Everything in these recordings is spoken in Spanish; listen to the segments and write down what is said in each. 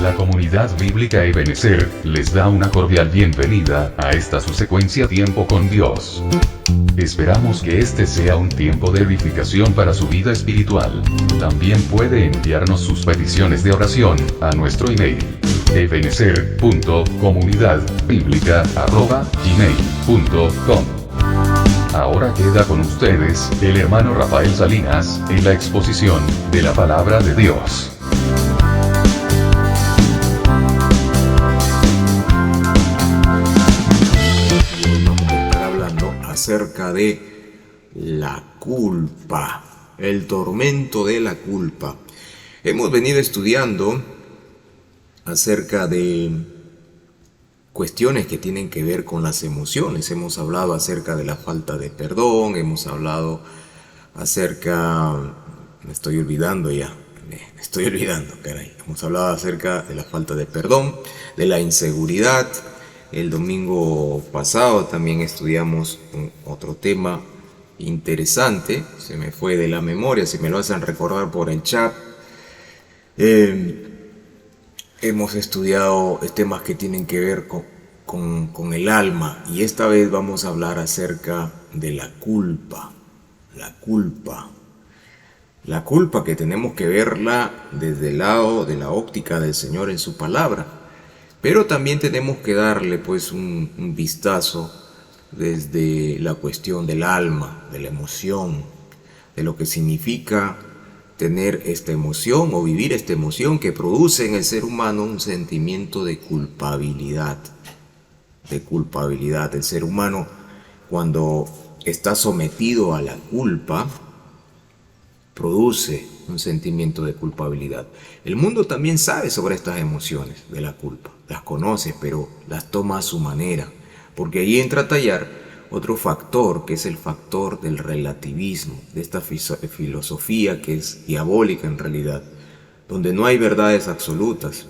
La comunidad bíblica Ebenecer les da una cordial bienvenida a esta su secuencia Tiempo con Dios. Esperamos que este sea un tiempo de edificación para su vida espiritual. También puede enviarnos sus peticiones de oración a nuestro email ebenecer.comunidadbiblica@gmail.com. Ahora queda con ustedes el hermano Rafael Salinas en la exposición de la palabra de Dios. Acerca de la culpa, el tormento de la culpa. Hemos venido estudiando acerca de cuestiones que tienen que ver con las emociones. Hemos hablado acerca de la falta de perdón, hemos hablado acerca... me estoy olvidando, caray. Hemos hablado acerca de la falta de perdón, de la inseguridad. El domingo pasado también estudiamos otro tema interesante, se me fue de la memoria, si me lo hacen recordar por el chat. Hemos estudiado temas que tienen que ver con el alma, y esta vez vamos a hablar acerca de la culpa. La culpa que tenemos que verla desde el lado de la óptica del Señor en su palabra. Pero también tenemos que darle pues un vistazo desde la cuestión del alma, de la emoción, de lo que significa tener esta emoción o vivir esta emoción que produce en el ser humano un sentimiento de culpabilidad. El ser humano, cuando está sometido a la culpa, produce un sentimiento de culpabilidad. El mundo también sabe sobre estas emociones de la culpa, las conoce, pero las toma a su manera, porque ahí entra a tallar otro factor, que es el factor del relativismo, de esta filosofía que es diabólica en realidad, donde no hay verdades absolutas,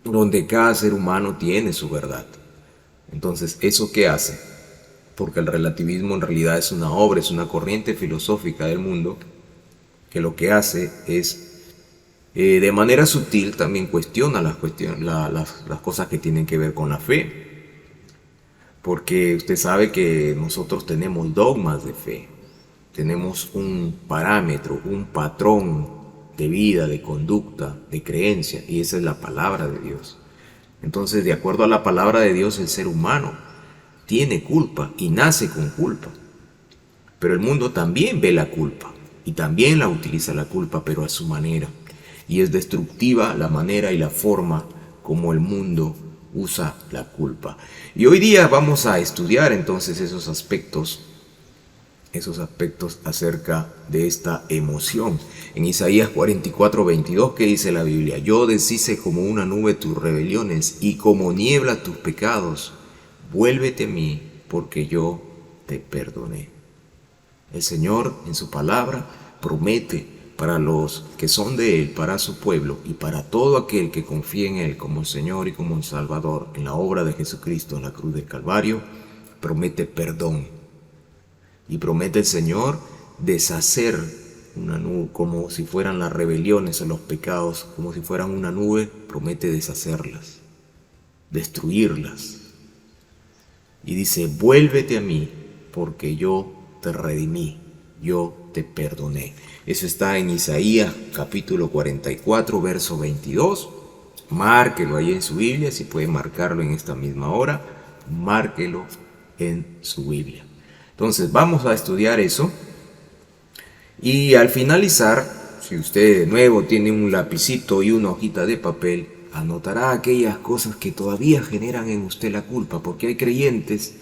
donde cada ser humano tiene su verdad. Entonces, ¿eso qué hace? Porque el relativismo en realidad es una obra, es una corriente filosófica del mundo, que lo que hace es, de manera sutil, también cuestiona las cosas que tienen que ver con la fe. Porque usted sabe que nosotros tenemos dogmas de fe, tenemos un parámetro, un patrón de vida, de conducta, de creencia, y esa es la palabra de Dios. Entonces, de acuerdo a la palabra de Dios, el ser humano tiene culpa y nace con culpa. Pero el mundo también ve la culpa. Y también la utiliza la culpa, pero a su manera. Y es destructiva la manera y la forma como el mundo usa la culpa. Y hoy día vamos a estudiar entonces esos aspectos acerca de esta emoción. En Isaías 44:22, ¿qué dice la Biblia? Yo deshice como una nube tus rebeliones y como niebla tus pecados. Vuélvete a mí, porque yo te perdoné. El Señor en su palabra promete para los que son de Él, para su pueblo y para todo aquel que confía en Él como Señor y como Salvador en la obra de Jesucristo en la cruz del Calvario, promete perdón. Y promete el Señor deshacer una nube, como si fueran las rebeliones o los pecados, como si fueran una nube, promete deshacerlas, destruirlas. Y dice, vuélvete a mí, porque yo te redimí, yo te perdoné. Eso está en Isaías capítulo 44, verso 22. Márquelo ahí en su Biblia, si puede marcarlo en esta misma hora, márquelo en su Biblia. Entonces vamos a estudiar eso. Y al finalizar, si usted de nuevo tiene un lapicito y una hojita de papel, anotará aquellas cosas que todavía generan en usted la culpa, porque hay creyentes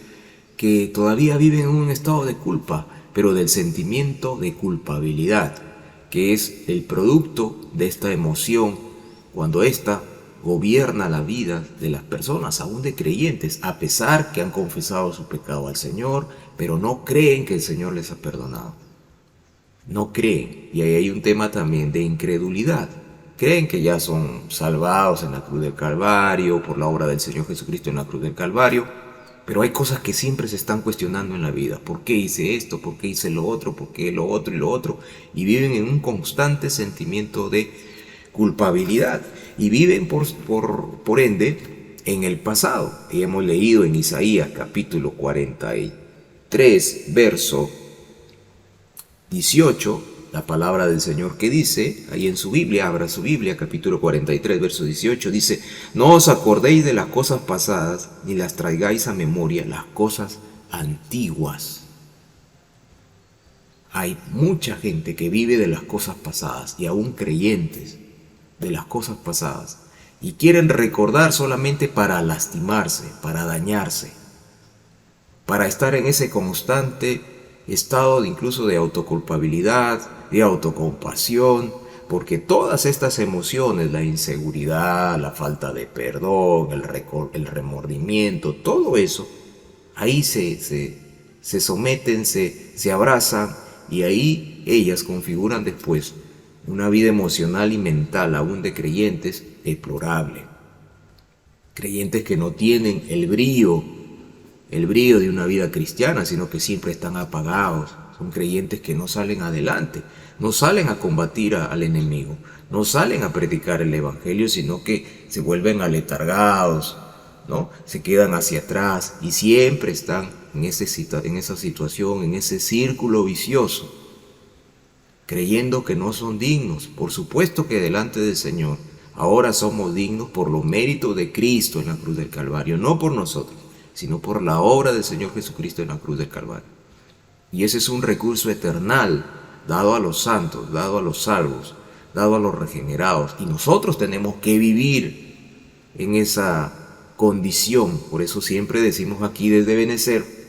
que todavía viven en un estado de culpa, pero del sentimiento de culpabilidad, que es el producto de esta emoción cuando ésta gobierna la vida de las personas, aún de creyentes, a pesar que han confesado su pecado al Señor, pero no creen que el Señor les ha perdonado. No creen, y ahí hay un tema también de incredulidad. Creen que ya son salvados en la cruz del Calvario, por la obra del Señor Jesucristo en la cruz del Calvario, pero hay cosas que siempre se están cuestionando en la vida. ¿Por qué hice esto? ¿Por qué hice lo otro? ¿Por qué lo otro y lo otro? Y viven en un constante sentimiento de culpabilidad. y viven por ende en el pasado. Y hemos leído en Isaías capítulo 43, verso 18, la palabra del Señor que dice, ahí en su Biblia, abra su Biblia, capítulo 43, verso 18, dice: no os acordéis de las cosas pasadas, ni las traigáis a memoria las cosas antiguas. Hay mucha gente que vive de las cosas pasadas, y aún creyentes de las cosas pasadas, y quieren recordar solamente para lastimarse, para dañarse, para estar en ese constante estado incluso de autoculpabilidad, de autocompasión, porque todas estas emociones, la inseguridad, la falta de perdón, el remordimiento, todo eso, ahí se someten, se abrazan, y ahí ellas configuran después una vida emocional y mental aún de creyentes deplorable. Creyentes que no tienen el brillo de una vida cristiana, sino que siempre están apagados. Son creyentes que no salen adelante, no salen a combatir al enemigo, no salen a predicar el evangelio, sino que se vuelven aletargados, ¿no? Se quedan hacia atrás y siempre están en esa situación, en ese círculo vicioso, creyendo que no son dignos. Por supuesto que delante del Señor ahora somos dignos por los méritos de Cristo en la cruz del Calvario, no por nosotros, sino por la obra del Señor Jesucristo en la cruz del Calvario. Y ese es un recurso eternal dado a los santos, dado a los salvos, dado a los regenerados. Y nosotros tenemos que vivir en esa condición. Por eso siempre decimos aquí desde Benecer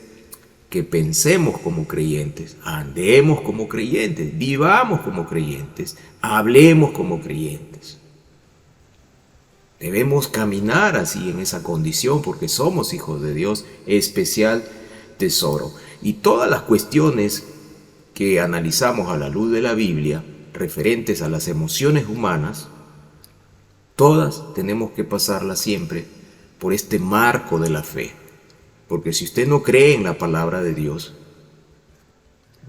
que pensemos como creyentes, andemos como creyentes, vivamos como creyentes, hablemos como creyentes. Debemos caminar así en esa condición porque somos hijos de Dios, especial tesoro. Y todas las cuestiones que analizamos a la luz de la Biblia, referentes a las emociones humanas, todas tenemos que pasarlas siempre por este marco de la fe. Porque si usted no cree en la palabra de Dios,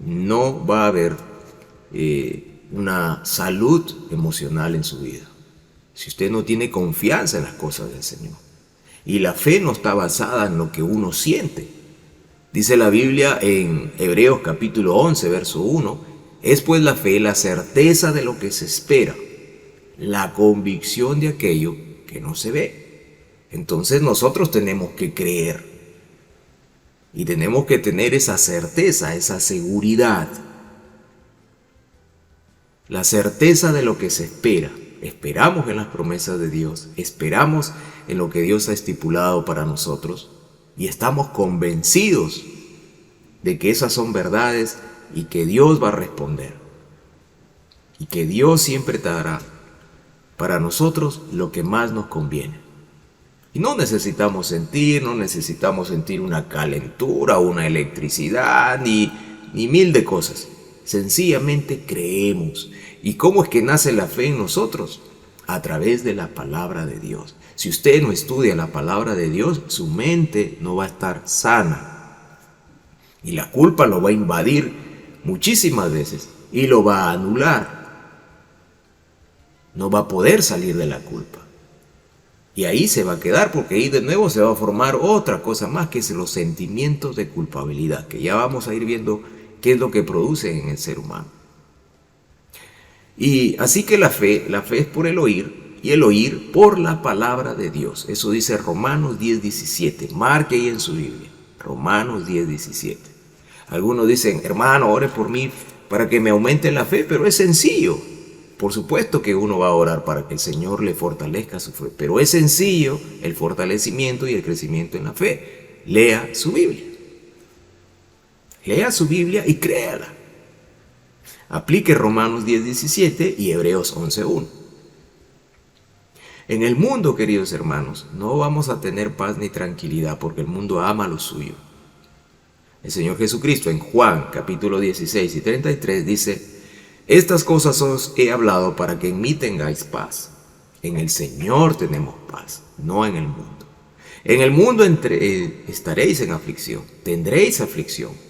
no va a haber una salud emocional en su vida. Si usted no tiene confianza en las cosas del Señor. Y la fe no está basada en lo que uno siente. Dice la Biblia en Hebreos capítulo 11, verso 1, es pues la fe la certeza de lo que se espera, la convicción de aquello que no se ve. Entonces nosotros tenemos que creer y tenemos que tener esa certeza, esa seguridad, la certeza de lo que se espera. Esperamos en las promesas de Dios, esperamos en lo que Dios ha estipulado para nosotros y estamos convencidos de que esas son verdades y que Dios va a responder y que Dios siempre dará para nosotros lo que más nos conviene. Y no necesitamos sentir una calentura, una electricidad, ni mil de cosas. Sencillamente creemos. ¿Y cómo es que nace la fe en nosotros? A través de la palabra de Dios. Si usted no estudia la palabra de Dios, su mente no va a estar sana. Y la culpa lo va a invadir muchísimas veces y lo va a anular. No va a poder salir de la culpa. Y ahí se va a quedar porque ahí de nuevo se va a formar otra cosa más que es los sentimientos de culpabilidad, que ya vamos a ir viendo qué es lo que producen en el ser humano. Y así que la fe es por el oír y el oír por la palabra de Dios. Eso dice Romanos 10:17. Marque ahí en su Biblia. Romanos 10:17. Algunos dicen, hermano, ore por mí para que me aumente la fe, pero es sencillo. Por supuesto que uno va a orar para que el Señor le fortalezca su fe, pero es sencillo el fortalecimiento y el crecimiento en la fe. Lea su Biblia. Lea su Biblia y créala. Aplique Romanos 10:17 y Hebreos 11:1. En el mundo, queridos hermanos, no vamos a tener paz ni tranquilidad porque el mundo ama lo suyo. El Señor Jesucristo en Juan capítulo 16 y 33 dice: estas cosas os he hablado para que en mí tengáis paz. En el Señor tenemos paz, no en el mundo. En el mundo estaréis en aflicción, tendréis aflicción.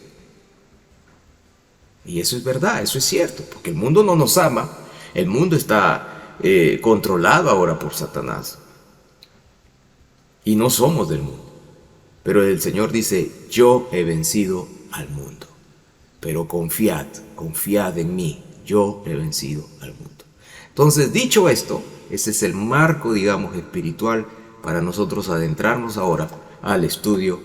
Y eso es verdad, eso es cierto, porque el mundo no nos ama, el mundo está controlado ahora por Satanás. Y no somos del mundo. Pero el Señor dice, yo he vencido al mundo. Pero confiad en mí, yo he vencido al mundo. Entonces, dicho esto, ese es el marco, digamos, espiritual para nosotros adentrarnos ahora al estudio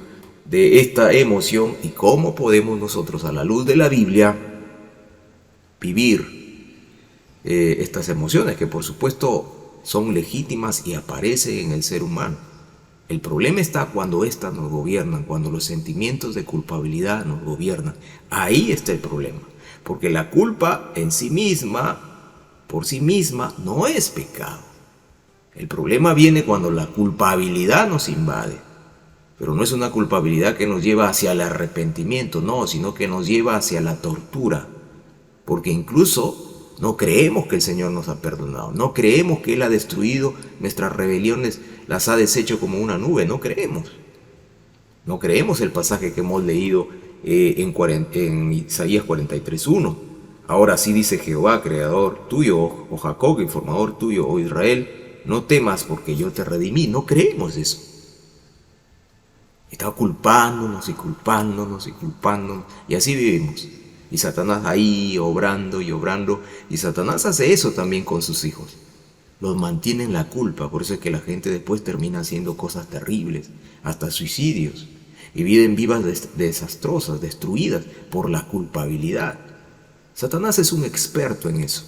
de esta emoción y cómo podemos nosotros, a la luz de la Biblia, vivir estas emociones que por supuesto son legítimas y aparecen en el ser humano. El problema está cuando éstas nos gobiernan, cuando los sentimientos de culpabilidad nos gobiernan. Ahí está el problema, porque la culpa en sí misma, por sí misma, no es pecado. El problema viene cuando la culpabilidad nos invade, pero no es una culpabilidad que nos lleva hacia el arrepentimiento, no, sino que nos lleva hacia la tortura, porque incluso no creemos que el Señor nos ha perdonado, no creemos que Él ha destruido nuestras rebeliones, las ha deshecho como una nube, no creemos. No creemos el pasaje que hemos leído en Isaías 43:1. Ahora sí dice Jehová, creador tuyo, oh Jacob, informador tuyo, oh Israel, no temas porque yo te redimí. No creemos eso. Está culpándonos y culpándonos y culpándonos, y así vivimos. Y Satanás ahí obrando y obrando, y Satanás hace eso también con sus hijos. Los mantiene en la culpa, por eso es que la gente después termina haciendo cosas terribles, hasta suicidios, y viven vivas desastrosas, destruidas por la culpabilidad. Satanás es un experto en eso.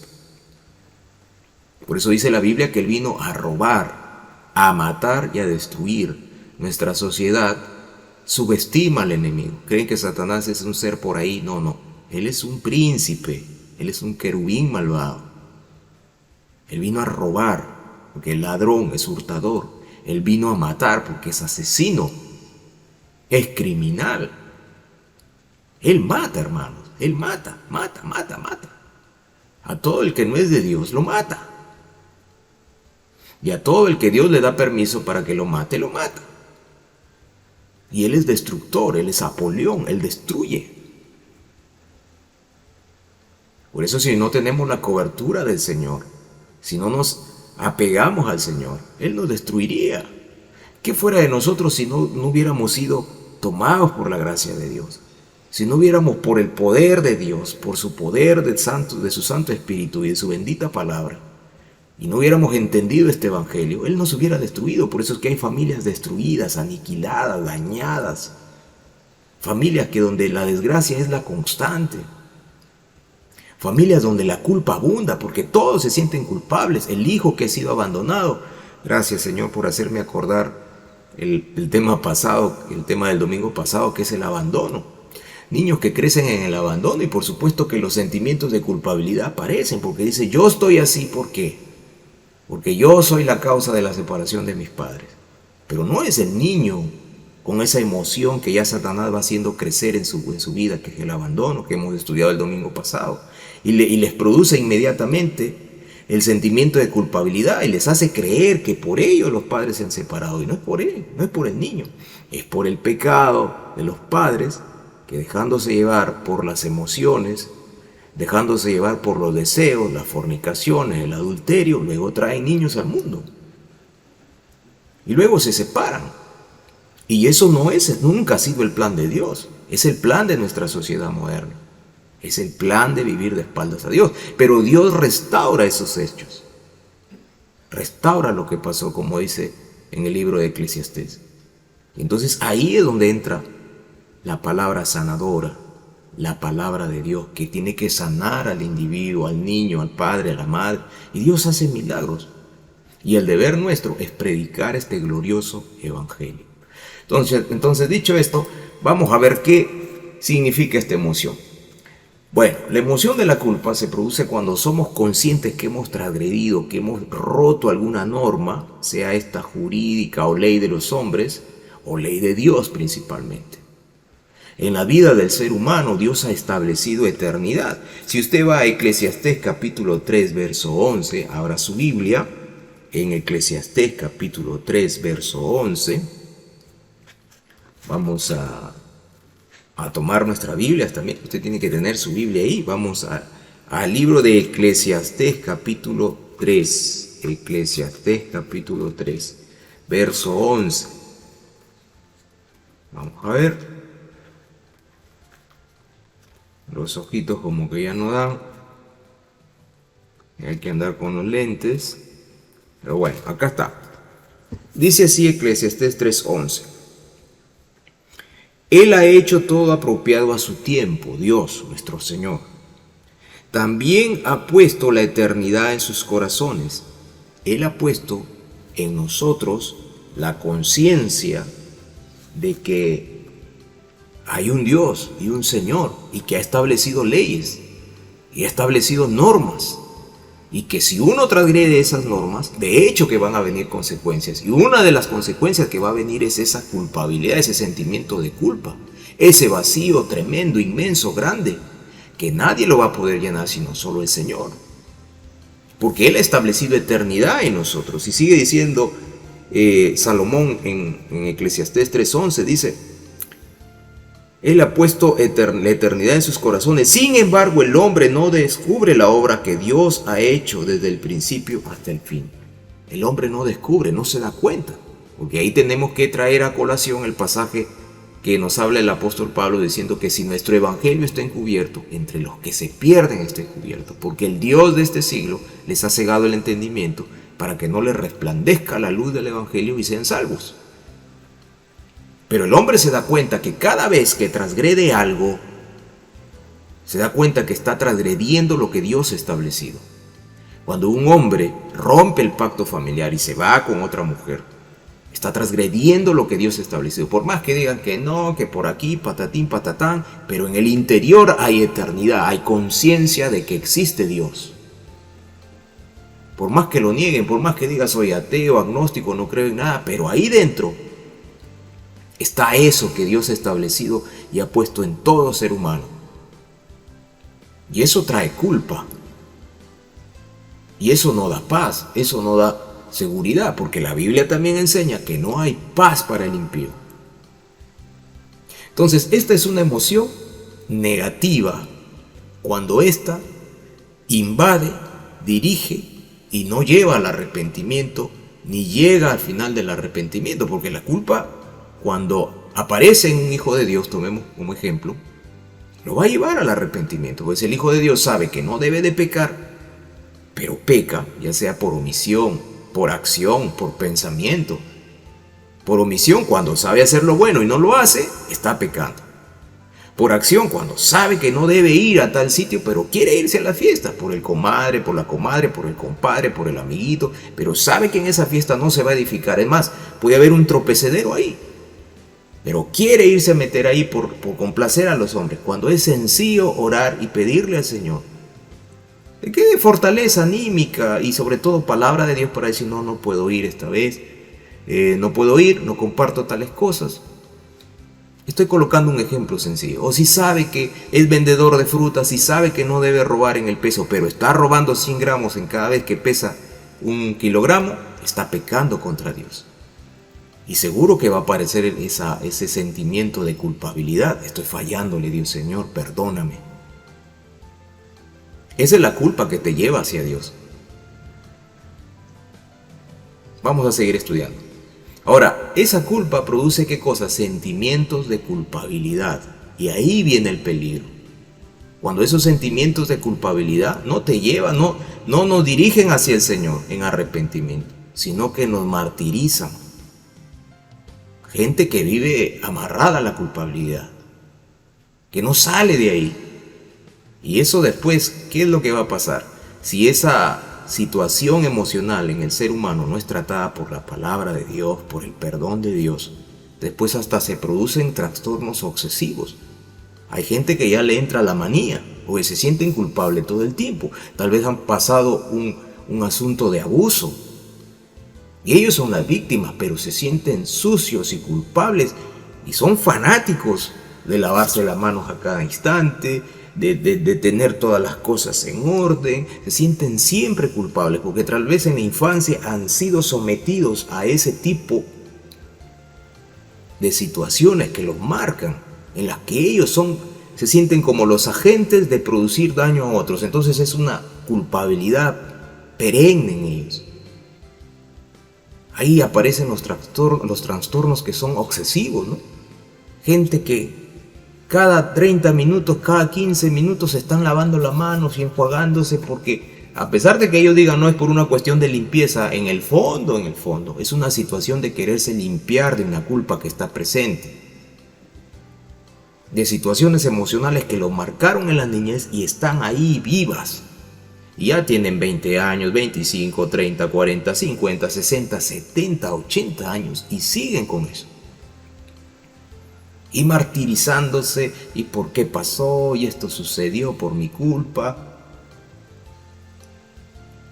Por eso dice la Biblia que él vino a robar, a matar y a destruir. Nuestra sociedad subestima al enemigo. Creen que Satanás es un ser por ahí. No, no. Él es un príncipe. Él es un querubín malvado. Él vino a robar, porque el ladrón es hurtador. Él vino a matar, porque es asesino. Es criminal. Él mata, hermanos. Él mata. A todo el que no es de Dios lo mata. Y a todo el que Dios le da permiso para que lo mate, lo mata. Y Él es destructor, Él es Apolión, Él destruye. Por eso si no tenemos la cobertura del Señor, si no nos apegamos al Señor, Él nos destruiría. ¿Qué fuera de nosotros si no hubiéramos sido tomados por la gracia de Dios? Si no hubiéramos por el poder de Dios, por su poder de su Santo Espíritu y de su bendita palabra, y no hubiéramos entendido este evangelio, Él nos hubiera destruido. Por eso es que hay familias destruidas, aniquiladas, dañadas. Familias que donde la desgracia es la constante. Familias donde la culpa abunda, porque todos se sienten culpables. El hijo que ha sido abandonado. Gracias, Señor, por hacerme acordar el tema pasado, el tema del domingo pasado, que es el abandono. Niños que crecen en el abandono y por supuesto que los sentimientos de culpabilidad aparecen, porque dice, yo estoy así, ¿por qué? Porque yo soy la causa de la separación de mis padres. Pero no es el niño con esa emoción que ya Satanás va haciendo crecer en su vida, que es el abandono, que hemos estudiado el domingo pasado. Y les produce inmediatamente el sentimiento de culpabilidad y les hace creer que por ello los padres se han separado. Y no es por él, no es por el niño. Es por el pecado de los padres que, dejándose llevar por las emociones, dejándose llevar por los deseos, las fornicaciones, el adulterio, luego traen niños al mundo. Y luego se separan. Y eso nunca ha sido el plan de Dios. Es el plan de nuestra sociedad moderna. Es el plan de vivir de espaldas a Dios. Pero Dios restaura esos hechos. Restaura lo que pasó, como dice en el libro de Eclesiastés. Y entonces ahí es donde entra la palabra sanadora, la palabra de Dios, que tiene que sanar al individuo, al niño, al padre, a la madre. Y Dios hace milagros. Y el deber nuestro es predicar este glorioso evangelio. Entonces, dicho esto, vamos a ver qué significa esta emoción. Bueno, la emoción de la culpa se produce cuando somos conscientes que hemos transgredido, que hemos roto alguna norma, sea esta jurídica o ley de los hombres, o ley de Dios principalmente. En la vida del ser humano, Dios ha establecido eternidad. Si usted va a Eclesiastés capítulo 3, verso 11, abra su Biblia, en Eclesiastés capítulo 3, verso 11, vamos a tomar nuestra Biblia también. Usted tiene que tener su Biblia ahí. Vamos al libro de Eclesiastés capítulo 3, Eclesiastés capítulo 3, verso 11. Vamos a ver. Los ojitos como que ya no dan. Hay que andar con los lentes. Pero bueno, acá está. Dice así Eclesiastés 3:11. Él ha hecho todo apropiado a su tiempo, Dios, nuestro Señor. También ha puesto la eternidad en sus corazones. Él ha puesto en nosotros la conciencia de que hay un Dios y un Señor y que ha establecido leyes y ha establecido normas. Y que si uno transgrede esas normas, de hecho que van a venir consecuencias. Y una de las consecuencias que va a venir es esa culpabilidad, ese sentimiento de culpa. Ese vacío tremendo, inmenso, grande, que nadie lo va a poder llenar sino solo el Señor. Porque Él ha establecido eternidad en nosotros. Y sigue diciendo Salomón en Eclesiastés 3:11, dice: Él ha puesto la eternidad en sus corazones. Sin embargo, el hombre no descubre la obra que Dios ha hecho desde el principio hasta el fin. El hombre no descubre, no se da cuenta. Porque ahí tenemos que traer a colación el pasaje que nos habla el apóstol Pablo diciendo que si nuestro evangelio está encubierto, entre los que se pierden está encubierto. Porque el Dios de este siglo les ha cegado el entendimiento para que no les resplandezca la luz del evangelio y sean salvos. Pero el hombre se da cuenta que cada vez que transgrede algo, se da cuenta que está transgrediendo lo que Dios ha establecido. Cuando un hombre rompe el pacto familiar y se va con otra mujer, está transgrediendo lo que Dios ha establecido. Por más que digan que no, que por aquí, patatín, patatán, pero en el interior hay eternidad, hay conciencia de que existe Dios. Por más que lo nieguen, por más que digan soy ateo, agnóstico, no creo en nada, pero ahí dentro está eso que Dios ha establecido y ha puesto en todo ser humano. Y eso trae culpa. Y eso no da paz, eso no da seguridad, porque la Biblia también enseña que no hay paz para el impío. Entonces, esta es una emoción negativa cuando ésta invade, dirige y no lleva al arrepentimiento, ni llega al final del arrepentimiento, porque la culpa, cuando aparece en un hijo de Dios, tomemos como ejemplo, lo va a llevar al arrepentimiento, pues el hijo de Dios sabe que no debe de pecar, pero peca, ya sea por omisión, por acción, por pensamiento. Por omisión, cuando sabe hacer lo bueno y no lo hace, está pecando. Por acción, cuando sabe que no debe ir a tal sitio, pero quiere irse a la fiesta, por el comadre, por la comadre, por el compadre, por el amiguito, pero sabe que en esa fiesta no se va a edificar. Es más, puede haber un tropecedero ahí, pero quiere irse a meter ahí por complacer a los hombres, cuando es sencillo orar y pedirle al Señor que dé fortaleza anímica y sobre todo palabra de Dios para decir no puedo ir esta vez, no puedo ir, no comparto tales cosas. Estoy colocando un ejemplo sencillo. O si sabe que es vendedor de frutas y sabe que no debe robar en el peso, pero está robando 100 gramos en cada vez que pesa 1 kilogramo, está pecando contra Dios. Y seguro que va a aparecer ese sentimiento de culpabilidad. Estoy fallándole, Dios, Señor, perdóname. Esa es la culpa que te lleva hacia Dios. Vamos a seguir estudiando. Ahora, esa culpa produce ¿qué cosa? Sentimientos de culpabilidad. Y ahí viene el peligro. Cuando esos sentimientos de culpabilidad no te llevan, no nos dirigen hacia el Señor en arrepentimiento, sino que nos martirizan. Gente que vive amarrada a la culpabilidad, que no sale de ahí. Y eso después, ¿qué es lo que va a pasar? Si esa situación emocional en el ser humano no es tratada por la palabra de Dios, por el perdón de Dios, después hasta se producen trastornos obsesivos. Hay gente que ya le entra la manía, o que se sienten culpables todo el tiempo. Tal vez han pasado un asunto de abuso. Y ellos son las víctimas, pero se sienten sucios y culpables. Y son fanáticos de lavarse las manos a cada instante, de tener todas las cosas en orden. Se sienten siempre culpables porque tal vez en la infancia han sido sometidos a ese tipo de situaciones que los marcan, en las que ellos se sienten como los agentes de producir daño a otros. Entonces es una culpabilidad perenne en ellos. Ahí aparecen los trastornos que son obsesivos, ¿no? Gente que cada 30 minutos, cada 15 minutos se están lavando las manos y enjuagándose porque, a pesar de que ellos digan no es por una cuestión de limpieza, en el fondo, es una situación de quererse limpiar de una culpa que está presente. De situaciones emocionales que lo marcaron en la niñez y están ahí vivas. Y ya tienen 20 años, 25, 30, 40, 50, 60, 70, 80 años y siguen con eso. Y martirizándose, ¿y por qué pasó? Y esto sucedió por mi culpa.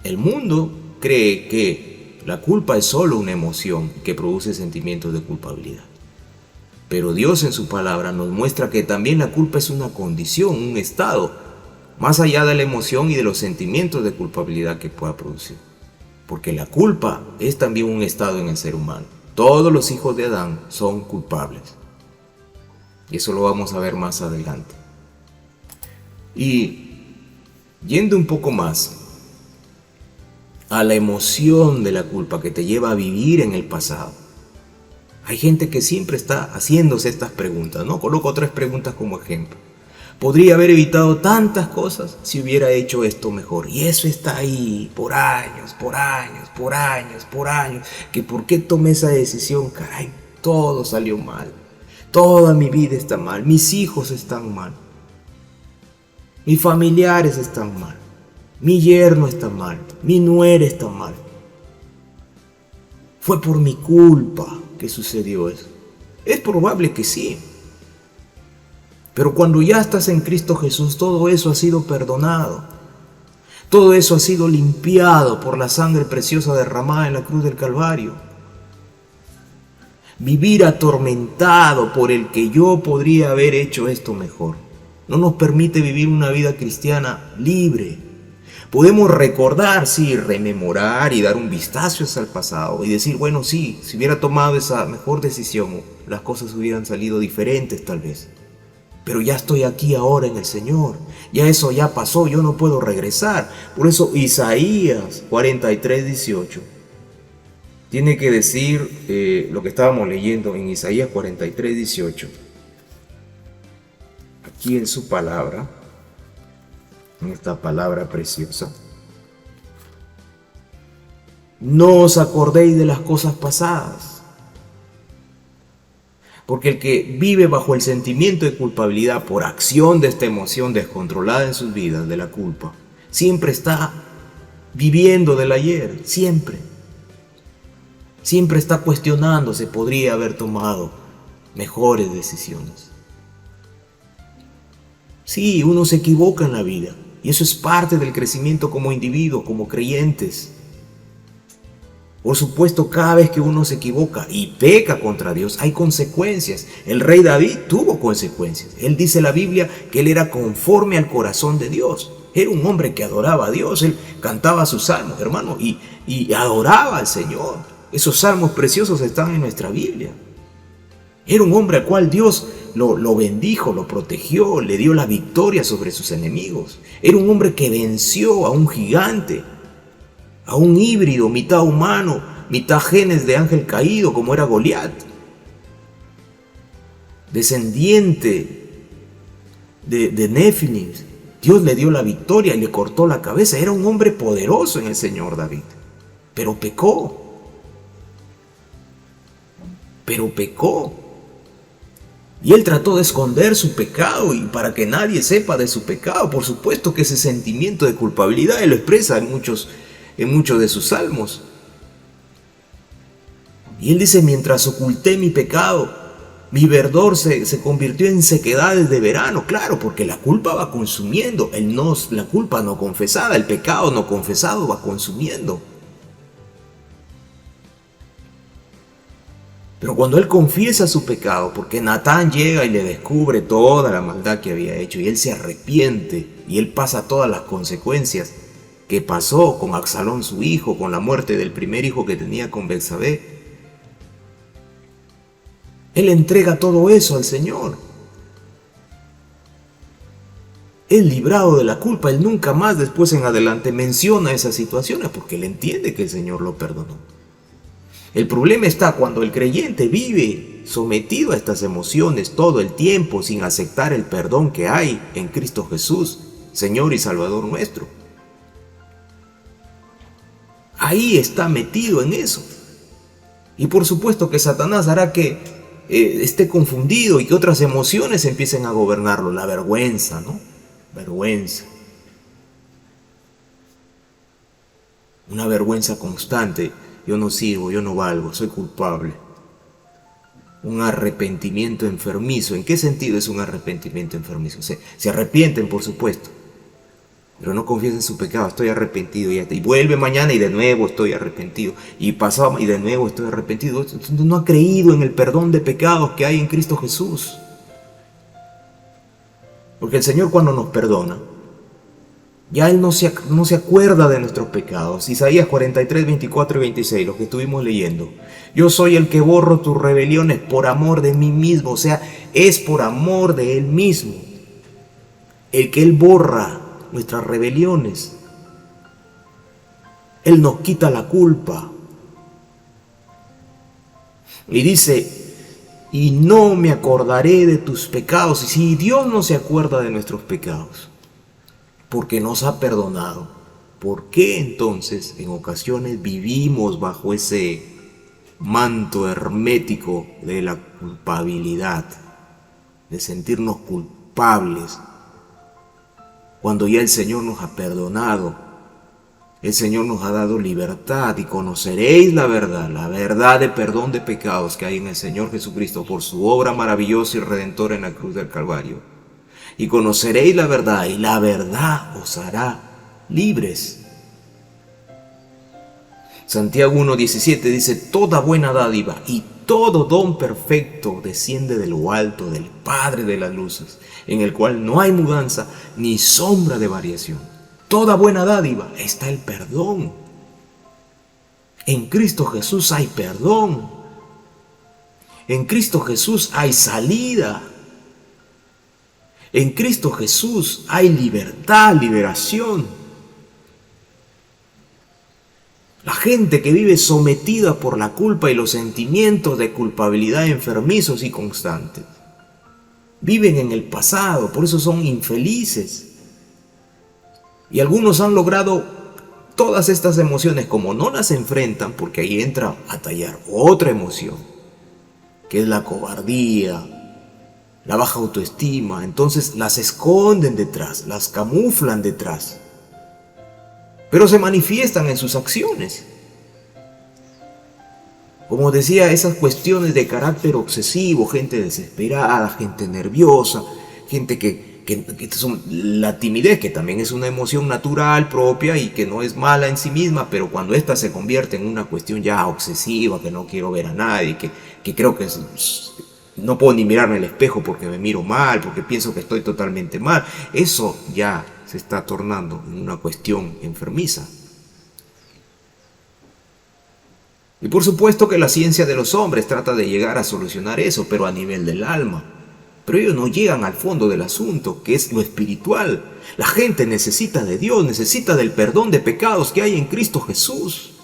El mundo cree que la culpa es solo una emoción que produce sentimientos de culpabilidad. Pero Dios en su palabra nos muestra que también la culpa es una condición, un estado, más allá de la emoción y de los sentimientos de culpabilidad que pueda producir. Porque la culpa es también un estado en el ser humano. Todos los hijos de Adán son culpables. Y eso lo vamos a ver más adelante. Y yendo un poco más a la emoción de la culpa que te lleva a vivir en el pasado. Hay gente que siempre está haciéndose estas preguntas, ¿no? Coloco 3 preguntas como ejemplo. Podría haber evitado tantas cosas si hubiera hecho esto mejor. Y eso está ahí por años, que por qué tomé esa decisión, caray, todo salió mal. Toda mi vida está mal, mis hijos están mal, mis familiares están mal, mi yerno está mal, mi nuera está mal. Fue por mi culpa que sucedió eso. Es probable que sí. Pero cuando ya estás en Cristo Jesús, todo eso ha sido perdonado. Todo eso ha sido limpiado por la sangre preciosa derramada en la cruz del Calvario. Vivir atormentado por el que yo podría haber hecho esto mejor no nos permite vivir una vida cristiana libre. Podemos recordar, sí, rememorar y dar un vistazo hacia el pasado y decir, bueno, sí, si hubiera tomado esa mejor decisión, las cosas hubieran salido diferentes tal vez. Pero ya estoy aquí ahora en el Señor. Ya eso ya pasó, yo no puedo regresar. Por eso Isaías 43:18 tiene que decir lo que estábamos leyendo en Isaías 43:18. Aquí en su palabra, en esta palabra preciosa. No os acordéis de las cosas pasadas. Porque el que vive bajo el sentimiento de culpabilidad por acción de esta emoción descontrolada en sus vidas, de la culpa, siempre está viviendo del ayer, siempre. Siempre está cuestionándose, podría haber tomado mejores decisiones. Sí, uno se equivoca en la vida y eso es parte del crecimiento como individuo, como creyentes. Por supuesto, cada vez que uno se equivoca y peca contra Dios, hay consecuencias. El rey David tuvo consecuencias. Él dice en la Biblia que él era conforme al corazón de Dios. Era un hombre que adoraba a Dios. Él cantaba sus salmos, hermano, y adoraba al Señor. Esos salmos preciosos están en nuestra Biblia. Era un hombre al cual Dios lo bendijo, lo protegió, le dio la victoria sobre sus enemigos. Era un hombre que venció a un gigante, a un híbrido, mitad humano, mitad genes de ángel caído, como era Goliat. Descendiente de Nefilim. Dios le dio la victoria y le cortó la cabeza. Era un hombre poderoso en el Señor David. Pero pecó. Y él trató de esconder su pecado y para que nadie sepa de su pecado. Por supuesto que ese sentimiento de culpabilidad él lo expresa en muchos de sus salmos. Y él dice, mientras oculté mi pecado, mi verdor se convirtió en sequedades de verano. Claro, porque la culpa va consumiendo. La culpa no confesada, el pecado no confesado va consumiendo. Pero cuando él confiesa su pecado, porque Natán llega y le descubre toda la maldad que había hecho, y él se arrepiente, y él pasa todas las consecuencias que pasó con Absalón su hijo, con la muerte del primer hijo que tenía con Betsabé, él entrega todo eso al Señor. es librado de la culpa. Él nunca más después en adelante menciona esas situaciones porque él entiende que el Señor lo perdonó. El problema está cuando el creyente vive sometido a estas emociones todo el tiempo sin aceptar el perdón que hay en Cristo Jesús, Señor y Salvador nuestro. Ahí está metido en eso. Y por supuesto que Satanás hará que esté confundido y que otras emociones empiecen a gobernarlo. La vergüenza, ¿no? Vergüenza. Una vergüenza constante. Yo no sirvo, yo no valgo, soy culpable. Un arrepentimiento enfermizo. ¿En qué sentido es un arrepentimiento enfermizo? Se arrepienten, por supuesto, pero no confiesan su pecado. Estoy arrepentido y vuelve mañana y de nuevo estoy arrepentido. Y pasado y de nuevo estoy arrepentido. No ha creído en el perdón de pecados que hay en Cristo Jesús. Porque el Señor cuando nos perdona, ya Él no se acuerda de nuestros pecados. Isaías 43, 24 y 26, lo que estuvimos leyendo. Yo soy el que borro tus rebeliones por amor de mí mismo. O sea, es por amor de Él mismo. El que Él borra nuestras rebeliones. Él nos quita la culpa. Y dice, y no me acordaré de tus pecados. Y si Dios no se acuerda de nuestros pecados, porque nos ha perdonado, ¿por qué entonces en ocasiones vivimos bajo ese manto hermético de la culpabilidad, de sentirnos culpables, cuando ya el Señor nos ha perdonado? El Señor nos ha dado libertad y conoceréis la verdad de perdón de pecados que hay en el Señor Jesucristo por su obra maravillosa y redentora en la cruz del Calvario. Y conoceréis la verdad, y la verdad os hará libres. Santiago 1:17 dice, toda buena dádiva y todo don perfecto desciende de lo alto, del Padre de las luces, en el cual no hay mudanza ni sombra de variación. Toda buena dádiva está el perdón. En Cristo Jesús hay perdón. En Cristo Jesús hay salida. En Cristo Jesús hay libertad, liberación. La gente que vive sometida por la culpa y los sentimientos de culpabilidad enfermizos y constantes, viven en el pasado, por eso son infelices. Y algunos han logrado todas estas emociones, como no las enfrentan, porque ahí entra a tallar otra emoción, que es la cobardía, la baja autoestima. Entonces las esconden detrás, las camuflan detrás, pero se manifiestan en sus acciones. Como decía, esas cuestiones de carácter obsesivo, gente desesperada, gente nerviosa, gente que son la timidez, que también es una emoción natural propia y que no es mala en sí misma, pero cuando ésta se convierte en una cuestión ya obsesiva, que no quiero ver a nadie, que creo que no puedo ni mirarme al espejo porque me miro mal, porque pienso que estoy totalmente mal, eso ya se está tornando en una cuestión enfermiza. Y por supuesto que la ciencia de los hombres trata de llegar a solucionar eso, pero a nivel del alma. Pero ellos no llegan al fondo del asunto, que es lo espiritual. La gente necesita de Dios, necesita del perdón de pecados que hay en Cristo Jesús.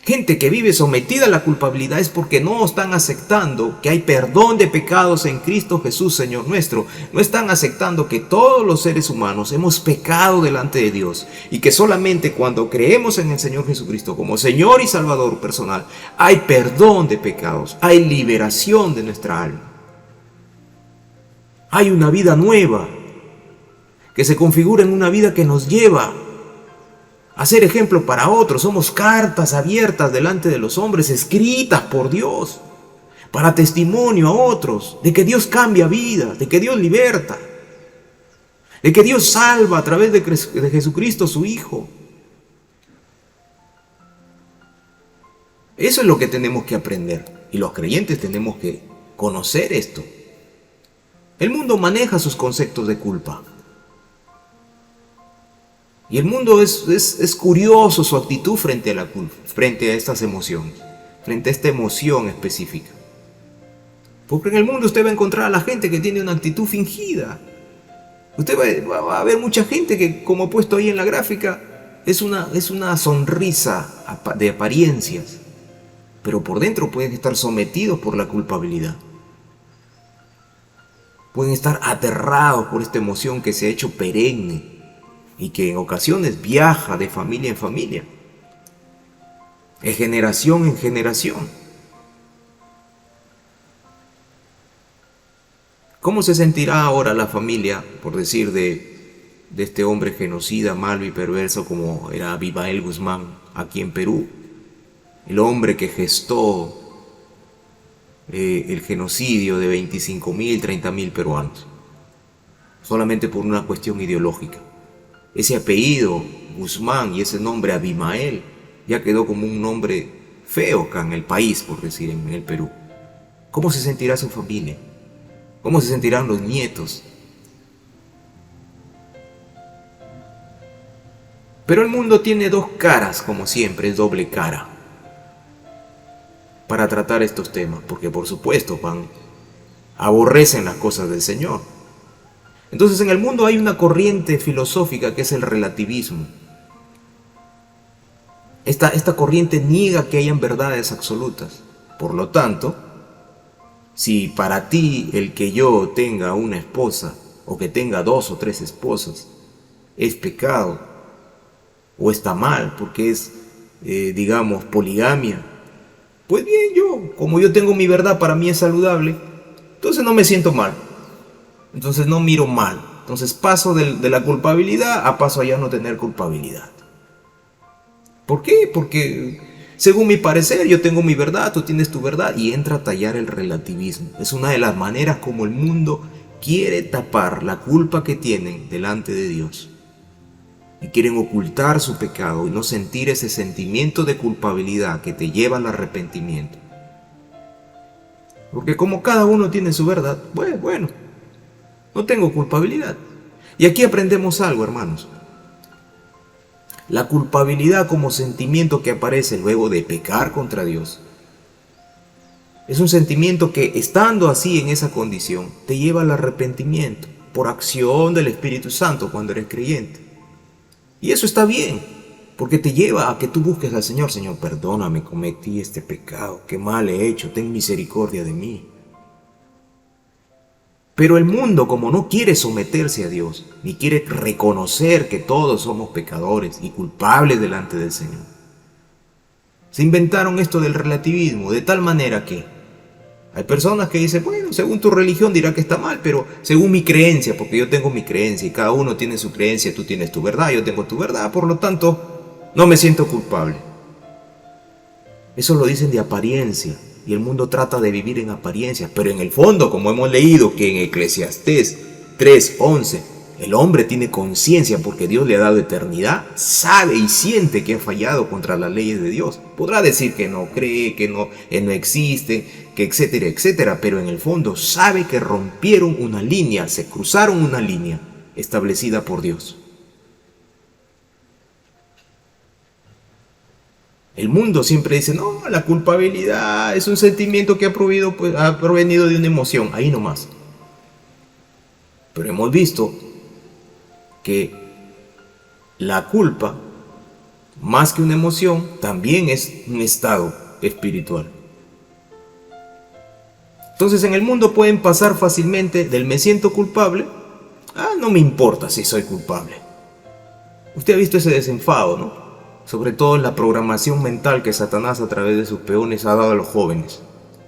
Gente que vive sometida a la culpabilidad es porque no están aceptando que hay perdón de pecados en Cristo Jesús, Señor nuestro. No están aceptando que todos los seres humanos hemos pecado delante de Dios y que solamente cuando creemos en el Señor Jesucristo como Señor y Salvador personal, hay perdón de pecados, hay liberación de nuestra alma. Hay una vida nueva que se configura en una vida que nos lleva a ser ejemplo para otros. Somos cartas abiertas delante de los hombres, escritas por Dios, para testimonio a otros, de que Dios cambia vidas, de que Dios liberta, de que Dios salva a través de Jesucristo su Hijo. Eso es lo que tenemos que aprender, y los creyentes tenemos que conocer esto. El mundo maneja sus conceptos de culpa. Y el mundo es curioso su actitud frente a la culpa, frente a estas emociones, frente a esta emoción específica. Porque en el mundo usted va a encontrar a la gente que tiene una actitud fingida. Va a haber mucha gente que, como he puesto ahí en la gráfica, es una sonrisa de apariencias, pero por dentro pueden estar sometidos por la culpabilidad. Pueden estar aterrados por esta emoción que se ha hecho perenne y que en ocasiones viaja de familia en familia, de generación en generación. ¿Cómo se sentirá ahora la familia, por decir, de este hombre genocida, malo y perverso como era Abimael Guzmán aquí en Perú? El hombre que gestó el genocidio de 25.000, 30.000 peruanos, solamente por una cuestión ideológica. Ese apellido Guzmán y ese nombre Abimael ya quedó como un nombre feo acá en el país, por decir, en el Perú. ¿Cómo se sentirá su familia? ¿Cómo se sentirán los nietos? Pero el mundo tiene dos caras, como siempre, es doble cara para tratar estos temas, porque por supuesto aborrecen las cosas del Señor. Entonces en el mundo hay una corriente filosófica que es el relativismo. Esta corriente niega que hayan verdades absolutas. Por lo tanto, si para ti el que yo tenga una esposa o que tenga 2 o 3 esposas es pecado o está mal porque es, digamos, poligamia, pues bien, como yo tengo mi verdad, para mí es saludable, entonces no me siento mal, entonces no miro mal, entonces paso de la culpabilidad a paso a ya no tener culpabilidad. ¿Por qué? Porque según mi parecer yo tengo mi verdad, tú tienes tu verdad, y entra a tallar el relativismo. Es una de las maneras como el mundo quiere tapar la culpa que tienen delante de Dios. Y quieren ocultar su pecado y no sentir ese sentimiento de culpabilidad que te lleva al arrepentimiento. Porque como cada uno tiene su verdad, bueno, no tengo culpabilidad. Y aquí aprendemos algo, hermanos. La culpabilidad como sentimiento que aparece luego de pecar contra Dios es un sentimiento que, estando así en esa condición, te lleva al arrepentimiento por acción del Espíritu Santo cuando eres creyente. Y eso está bien, porque te lleva a que tú busques al Señor. Señor, perdóname, cometí este pecado, qué mal he hecho, ten misericordia de mí. Pero el mundo, como no quiere someterse a Dios, ni quiere reconocer que todos somos pecadores y culpables delante del Señor, se inventaron esto del relativismo, de tal manera que hay personas que dicen, bueno, según tu religión dirá que está mal, pero según mi creencia, porque yo tengo mi creencia y cada uno tiene su creencia, tú tienes tu verdad, yo tengo tu verdad, por lo tanto, no me siento culpable. Eso lo dicen de apariencia, y el mundo trata de vivir en apariencia, pero en el fondo, como hemos leído que en Eclesiastés 3:11, el hombre tiene conciencia porque Dios le ha dado eternidad, sabe y siente que ha fallado contra las leyes de Dios. Podrá decir que no cree, que no existe, que etcétera, etcétera, pero en el fondo sabe que rompieron una línea, se cruzaron una línea establecida por Dios. El mundo siempre dice, no, la culpabilidad es un sentimiento que ha provenido de una emoción, ahí nomás. Pero hemos visto que la culpa, más que una emoción, también es un estado espiritual. Entonces en el mundo pueden pasar fácilmente del me siento culpable a no me importa si soy culpable. Usted ha visto ese desenfado, ¿no? Sobre todo en la programación mental que Satanás a través de sus peones ha dado a los jóvenes.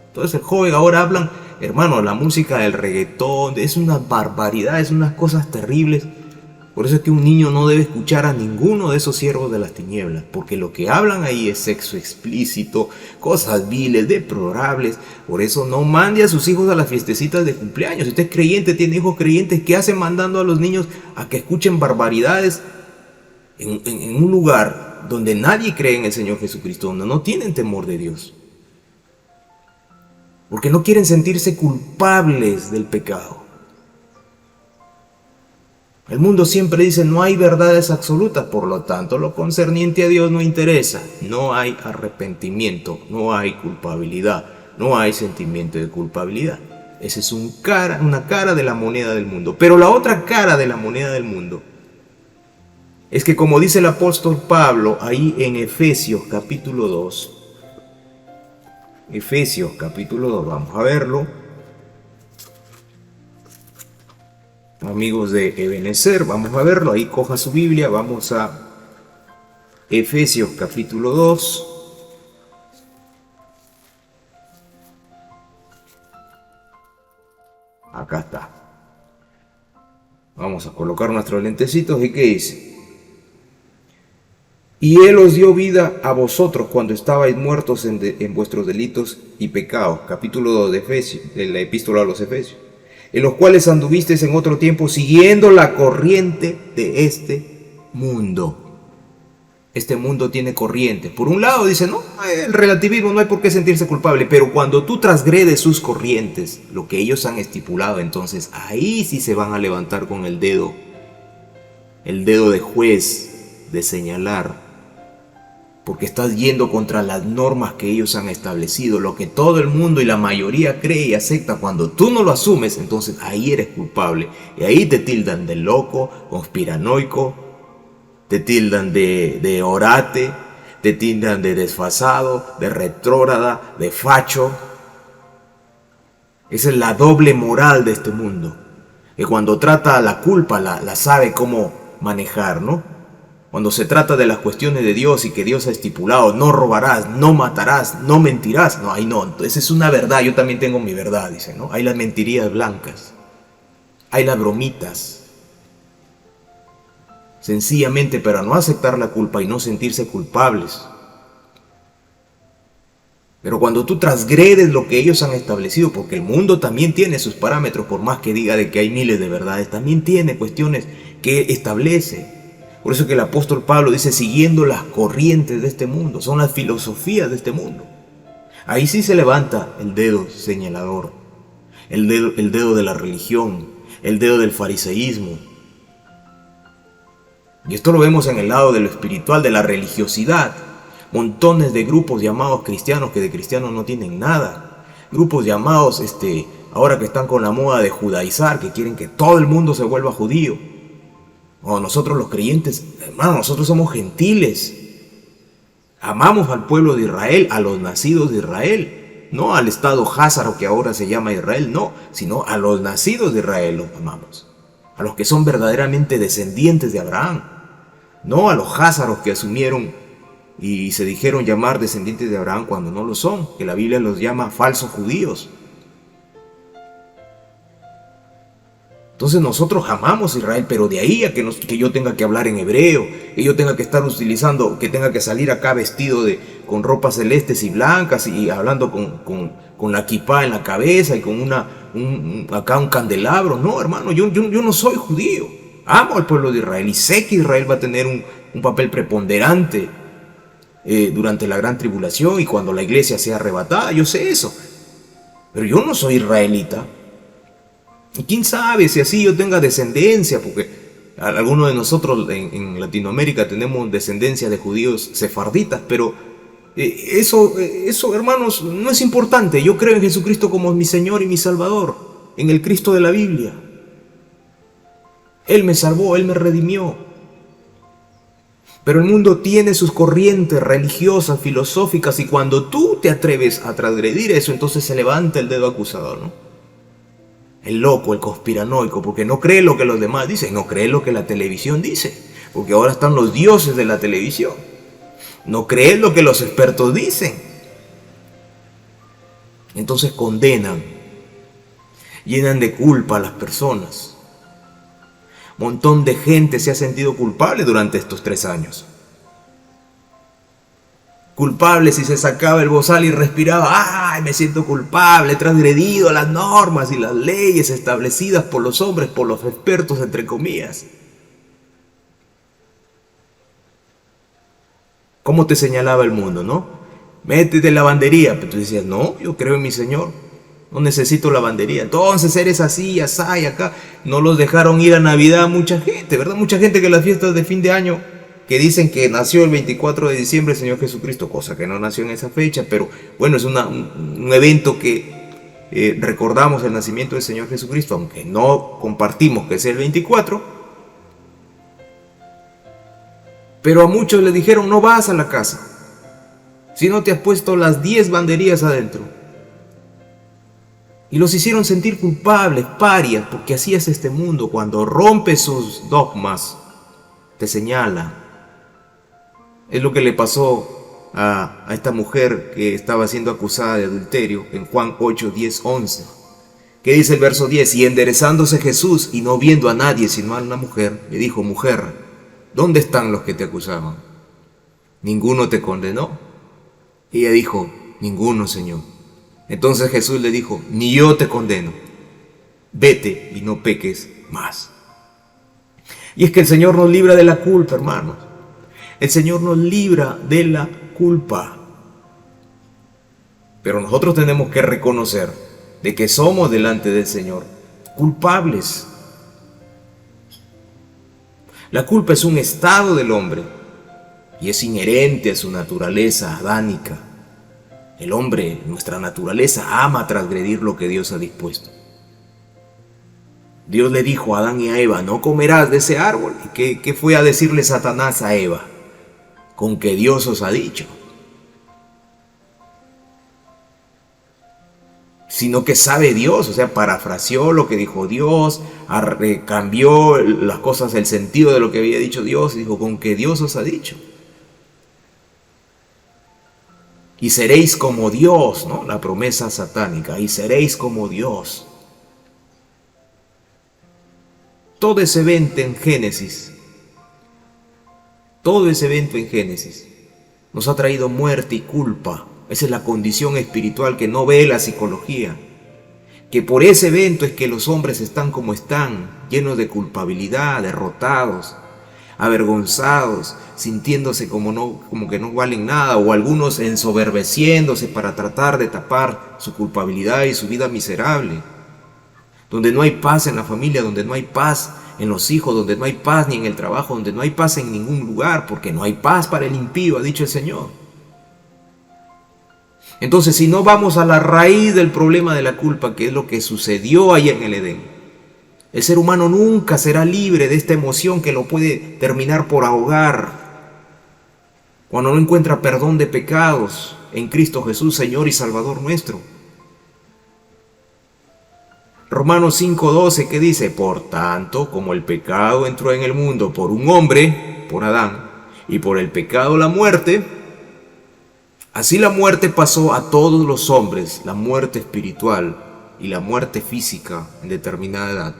Entonces el joven ahora hablan, hermano, la música del reggaetón, es una barbaridad, es unas cosas terribles. Por eso es que un niño no debe escuchar a ninguno de esos siervos de las tinieblas, porque lo que hablan ahí es sexo explícito, cosas viles, deplorables. Por eso no mande a sus hijos a las fiestecitas de cumpleaños. Si usted es creyente, tiene hijos creyentes, ¿qué hace mandando a los niños a que escuchen barbaridades en un lugar donde nadie cree en el Señor Jesucristo, donde no tienen temor de Dios? Porque no quieren sentirse culpables del pecado. El mundo siempre dice, no hay verdades absolutas, por lo tanto, lo concerniente a Dios no interesa. No hay arrepentimiento, no hay culpabilidad, no hay sentimiento de culpabilidad. Esa es una cara de la moneda del mundo. Pero la otra cara de la moneda del mundo es que, como dice el apóstol Pablo ahí en Efesios capítulo 2, Efesios capítulo 2, vamos a verlo. Amigos de Ebenezer, vamos a verlo. Ahí coja su Biblia, vamos a Efesios capítulo 2. Acá está. Vamos a colocar nuestros lentecitos. ¿Y qué dice? Y Él os dio vida a vosotros cuando estabais muertos en vuestros delitos y pecados. Capítulo 2 de Efesios, de la epístola a los Efesios. En los cuales anduvisteis en otro tiempo siguiendo la corriente de este mundo. Este mundo tiene corriente. Por un lado dice, no, el relativismo, no hay por qué sentirse culpable, pero cuando tú transgredes sus corrientes, lo que ellos han estipulado, entonces ahí sí se van a levantar con el dedo de juez, de señalar, porque estás yendo contra las normas que ellos han establecido, lo que todo el mundo y la mayoría cree y acepta. Cuando tú no lo asumes, entonces ahí eres culpable, y ahí te tildan de loco, conspiranoico, te tildan de orate, te tildan de desfasado, de retrógrada, de facho. Esa es la doble moral de este mundo, que cuando trata la culpa la sabe cómo manejar, ¿no? Cuando se trata de las cuestiones de Dios y que Dios ha estipulado, no robarás, no matarás, no mentirás, no, ahí no, esa es una verdad, yo también tengo mi verdad, dice, ¿no? Hay las mentirías blancas, hay las bromitas. Sencillamente para no aceptar la culpa y no sentirse culpables. Pero cuando tú transgredes lo que ellos han establecido, porque el mundo también tiene sus parámetros, por más que diga de que hay miles de verdades, también tiene cuestiones que establece. Por eso que el apóstol Pablo dice, siguiendo las corrientes de este mundo, son las filosofías de este mundo. Ahí sí se levanta el dedo señalador, el dedo de la religión, el dedo del fariseísmo. Y esto lo vemos en el lado de lo espiritual, de la religiosidad. Montones de grupos llamados cristianos que de cristianos no tienen nada. Grupos llamados, ahora que están con la moda de judaizar, que quieren que todo el mundo se vuelva judío. O nosotros los creyentes, hermano, nosotros somos gentiles. Amamos al pueblo de Israel, a los nacidos de Israel. No al estado házaro que ahora se llama Israel, no, sino a los nacidos de Israel los amamos. A los que son verdaderamente descendientes de Abraham. No a los házaros que asumieron y se dijeron llamar descendientes de Abraham cuando no lo son, que la Biblia los llama falsos judíos. Entonces nosotros amamos a Israel, pero de ahí a que yo tenga que hablar en hebreo, que yo tenga que estar utilizando, que tenga que salir acá vestido con ropas celestes y blancas y hablando con la kipá en la cabeza y con acá un candelabro. No, hermano, yo no soy judío. Amo al pueblo de Israel y sé que Israel va a tener un papel preponderante durante la gran tribulación y cuando la iglesia sea arrebatada. Yo sé eso, pero yo no soy israelita. Y quién sabe si así yo tenga descendencia, porque algunos de nosotros en Latinoamérica tenemos descendencia de judíos sefarditas, pero eso, hermanos, no es importante. Yo creo en Jesucristo como mi Señor y mi Salvador, en el Cristo de la Biblia. Él me salvó, Él me redimió. Pero el mundo tiene sus corrientes religiosas, filosóficas, y cuando tú te atreves a transgredir eso, entonces se levanta el dedo acusador, ¿no? El loco, el conspiranoico, porque no cree lo que los demás dicen, no cree lo que la televisión dice, porque ahora están los dioses de la televisión. No cree lo que los expertos dicen. Entonces condenan, llenan de culpa a las personas. Montón de gente se ha sentido culpable durante estos 3 años. Culpable si se sacaba el bozal y respiraba, ¡ay, me siento culpable! He transgredido las normas y las leyes establecidas por los hombres, por los expertos, entre comillas. ¿Cómo te señalaba el mundo, no? Métete lavandería. Pero tú decías, no, yo creo en mi Señor. No necesito lavandería. Entonces eres así, asá y acá. No los dejaron ir a Navidad mucha gente, ¿verdad? Mucha gente que las fiestas de fin de año, que dicen que nació el 24 de diciembre el Señor Jesucristo, cosa que no nació en esa fecha, pero bueno, es un evento que recordamos el nacimiento del Señor Jesucristo, aunque no compartimos que es el 24, pero a muchos les dijeron: no vas a la casa si no te has puesto las 10 banderías adentro. Y los hicieron sentir culpables, parias, porque así es este mundo. Cuando rompe sus dogmas, te señala. Es lo que le pasó a esta mujer que estaba siendo acusada de adulterio en Juan 8, 10, 11. ¿Qué dice el verso 10? Y enderezándose Jesús y no viendo a nadie sino a la mujer, le dijo: mujer, ¿dónde están los que te acusaban? ¿Ninguno te condenó? Y ella dijo: ninguno, Señor. Entonces Jesús le dijo: ni yo te condeno. Vete y no peques más. Y es que el Señor nos libra de la culpa, hermanos. El Señor nos libra de la culpa. Pero nosotros tenemos que reconocer de que somos delante del Señor culpables. La culpa es un estado del hombre y es inherente a su naturaleza adánica. El hombre, nuestra naturaleza, ama transgredir lo que Dios ha dispuesto. Dios le dijo a Adán y a Eva: no comerás de ese árbol. ¿Y qué fue a decirle Satanás a Eva? Con que Dios os ha dicho. Sino que sabe Dios, o sea, parafraseó lo que dijo Dios, cambió las cosas, el sentido de lo que había dicho Dios, y dijo: con que Dios os ha dicho. Y seréis como Dios, ¿no? La promesa satánica, y seréis como Dios. Todo ese evento en Génesis nos ha traído muerte y culpa. Esa es la condición espiritual que no ve la psicología. Que por ese evento es que los hombres están como están, llenos de culpabilidad, derrotados, avergonzados, sintiéndose como que no valen nada, o algunos ensoberbeciéndose para tratar de tapar su culpabilidad y su vida miserable. Donde no hay paz en la familia, donde no hay paz en los hijos, donde no hay paz ni en el trabajo, donde no hay paz en ningún lugar, porque no hay paz para el impío, ha dicho el Señor. Entonces, si no vamos a la raíz del problema de la culpa, que es lo que sucedió ahí en el Edén, el ser humano nunca será libre de esta emoción que lo puede terminar por ahogar cuando no encuentra perdón de pecados en Cristo Jesús, Señor y Salvador nuestro. Romanos 5:12, que dice: por tanto, como el pecado entró en el mundo por un hombre, por Adán, y por el pecado la muerte, así la muerte pasó a todos los hombres, la muerte espiritual y la muerte física en determinada edad,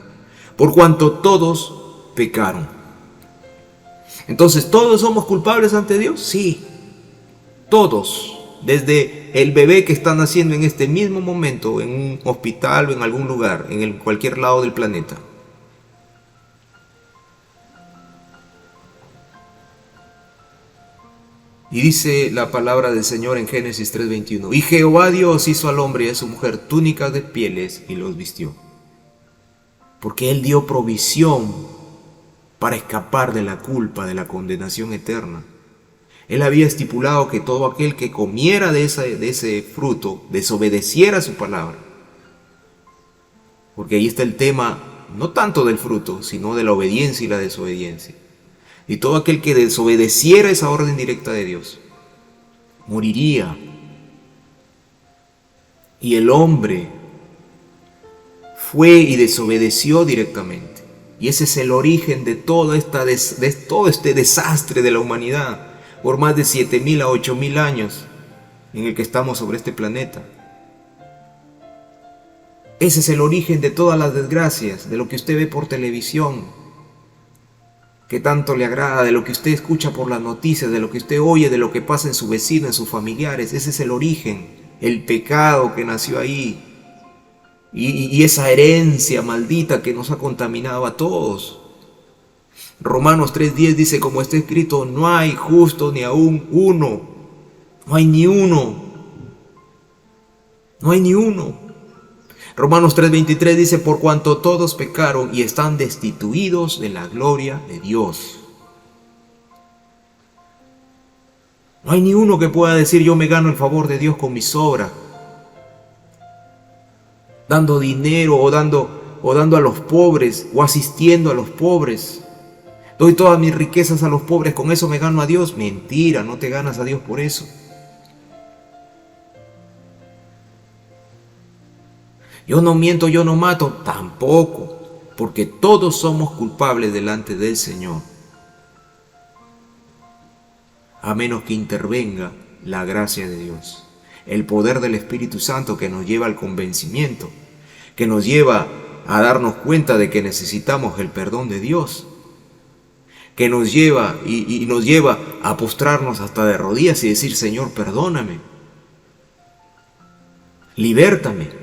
por cuanto todos pecaron. Entonces, ¿todos somos culpables ante Dios? Sí, todos. Desde el bebé que está naciendo en este mismo momento en un hospital o en algún lugar, en cualquier lado del planeta. Y dice la palabra del Señor en Génesis 3:21: y Jehová Dios hizo al hombre y a su mujer túnicas de pieles y los vistió. Porque Él dio provisión para escapar de la culpa, de la condenación eterna. Él había estipulado que todo aquel que comiera de ese fruto desobedeciera su palabra. Porque ahí está el tema, no tanto del fruto, sino de la obediencia y la desobediencia. Y todo aquel que desobedeciera esa orden directa de Dios, moriría. Y el hombre fue y desobedeció directamente. Y ese es el origen de todo este desastre de la humanidad. Por más de 7.000 a 8.000 años en el que estamos sobre este planeta. Ese es el origen de todas las desgracias, de lo que usted ve por televisión, que tanto le agrada, de lo que usted escucha por las noticias, de lo que usted oye, de lo que pasa en su vecino, en sus familiares. Ese es el origen, el pecado que nació ahí. Y esa herencia maldita que nos ha contaminado a todos. Romanos 3:10 dice: como está escrito, no hay justo ni aún uno. No hay ni uno. No hay ni uno. Romanos 3:23 dice: por cuanto todos pecaron y están destituidos de la gloria de Dios. No hay ni uno que pueda decir: yo me gano el favor de Dios con mis obras. dando dinero o dando a los pobres o asistiendo a los pobres. Doy todas mis riquezas a los pobres, con eso me gano a Dios. Mentira, no te ganas a Dios por eso. Yo no miento, yo no mato, tampoco, porque todos somos culpables delante del Señor, a menos que intervenga la gracia de Dios, el poder del Espíritu Santo que nos lleva al convencimiento, que nos lleva a darnos cuenta de que necesitamos el perdón de Dios, que nos lleva y nos lleva a postrarnos hasta de rodillas y decir: Señor, perdóname, libértame.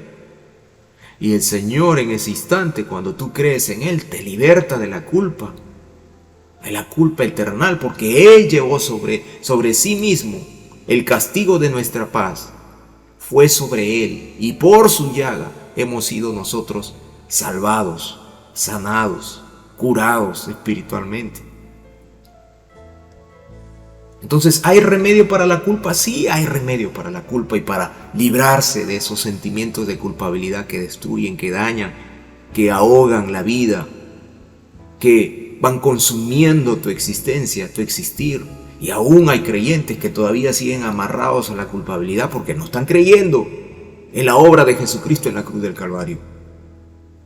Y el Señor, en ese instante, cuando tú crees en Él, te liberta de la culpa eternal, porque Él llevó sobre sí mismo el castigo de nuestra paz. Fue sobre Él, y por su llaga hemos sido nosotros salvados, sanados, curados espiritualmente. Entonces, ¿hay remedio para la culpa? Sí, hay remedio para la culpa y para librarse de esos sentimientos de culpabilidad que destruyen, que dañan, que ahogan la vida, que van consumiendo tu existencia, tu existir. Y aún hay creyentes que todavía siguen amarrados a la culpabilidad porque no están creyendo en la obra de Jesucristo en la cruz del Calvario.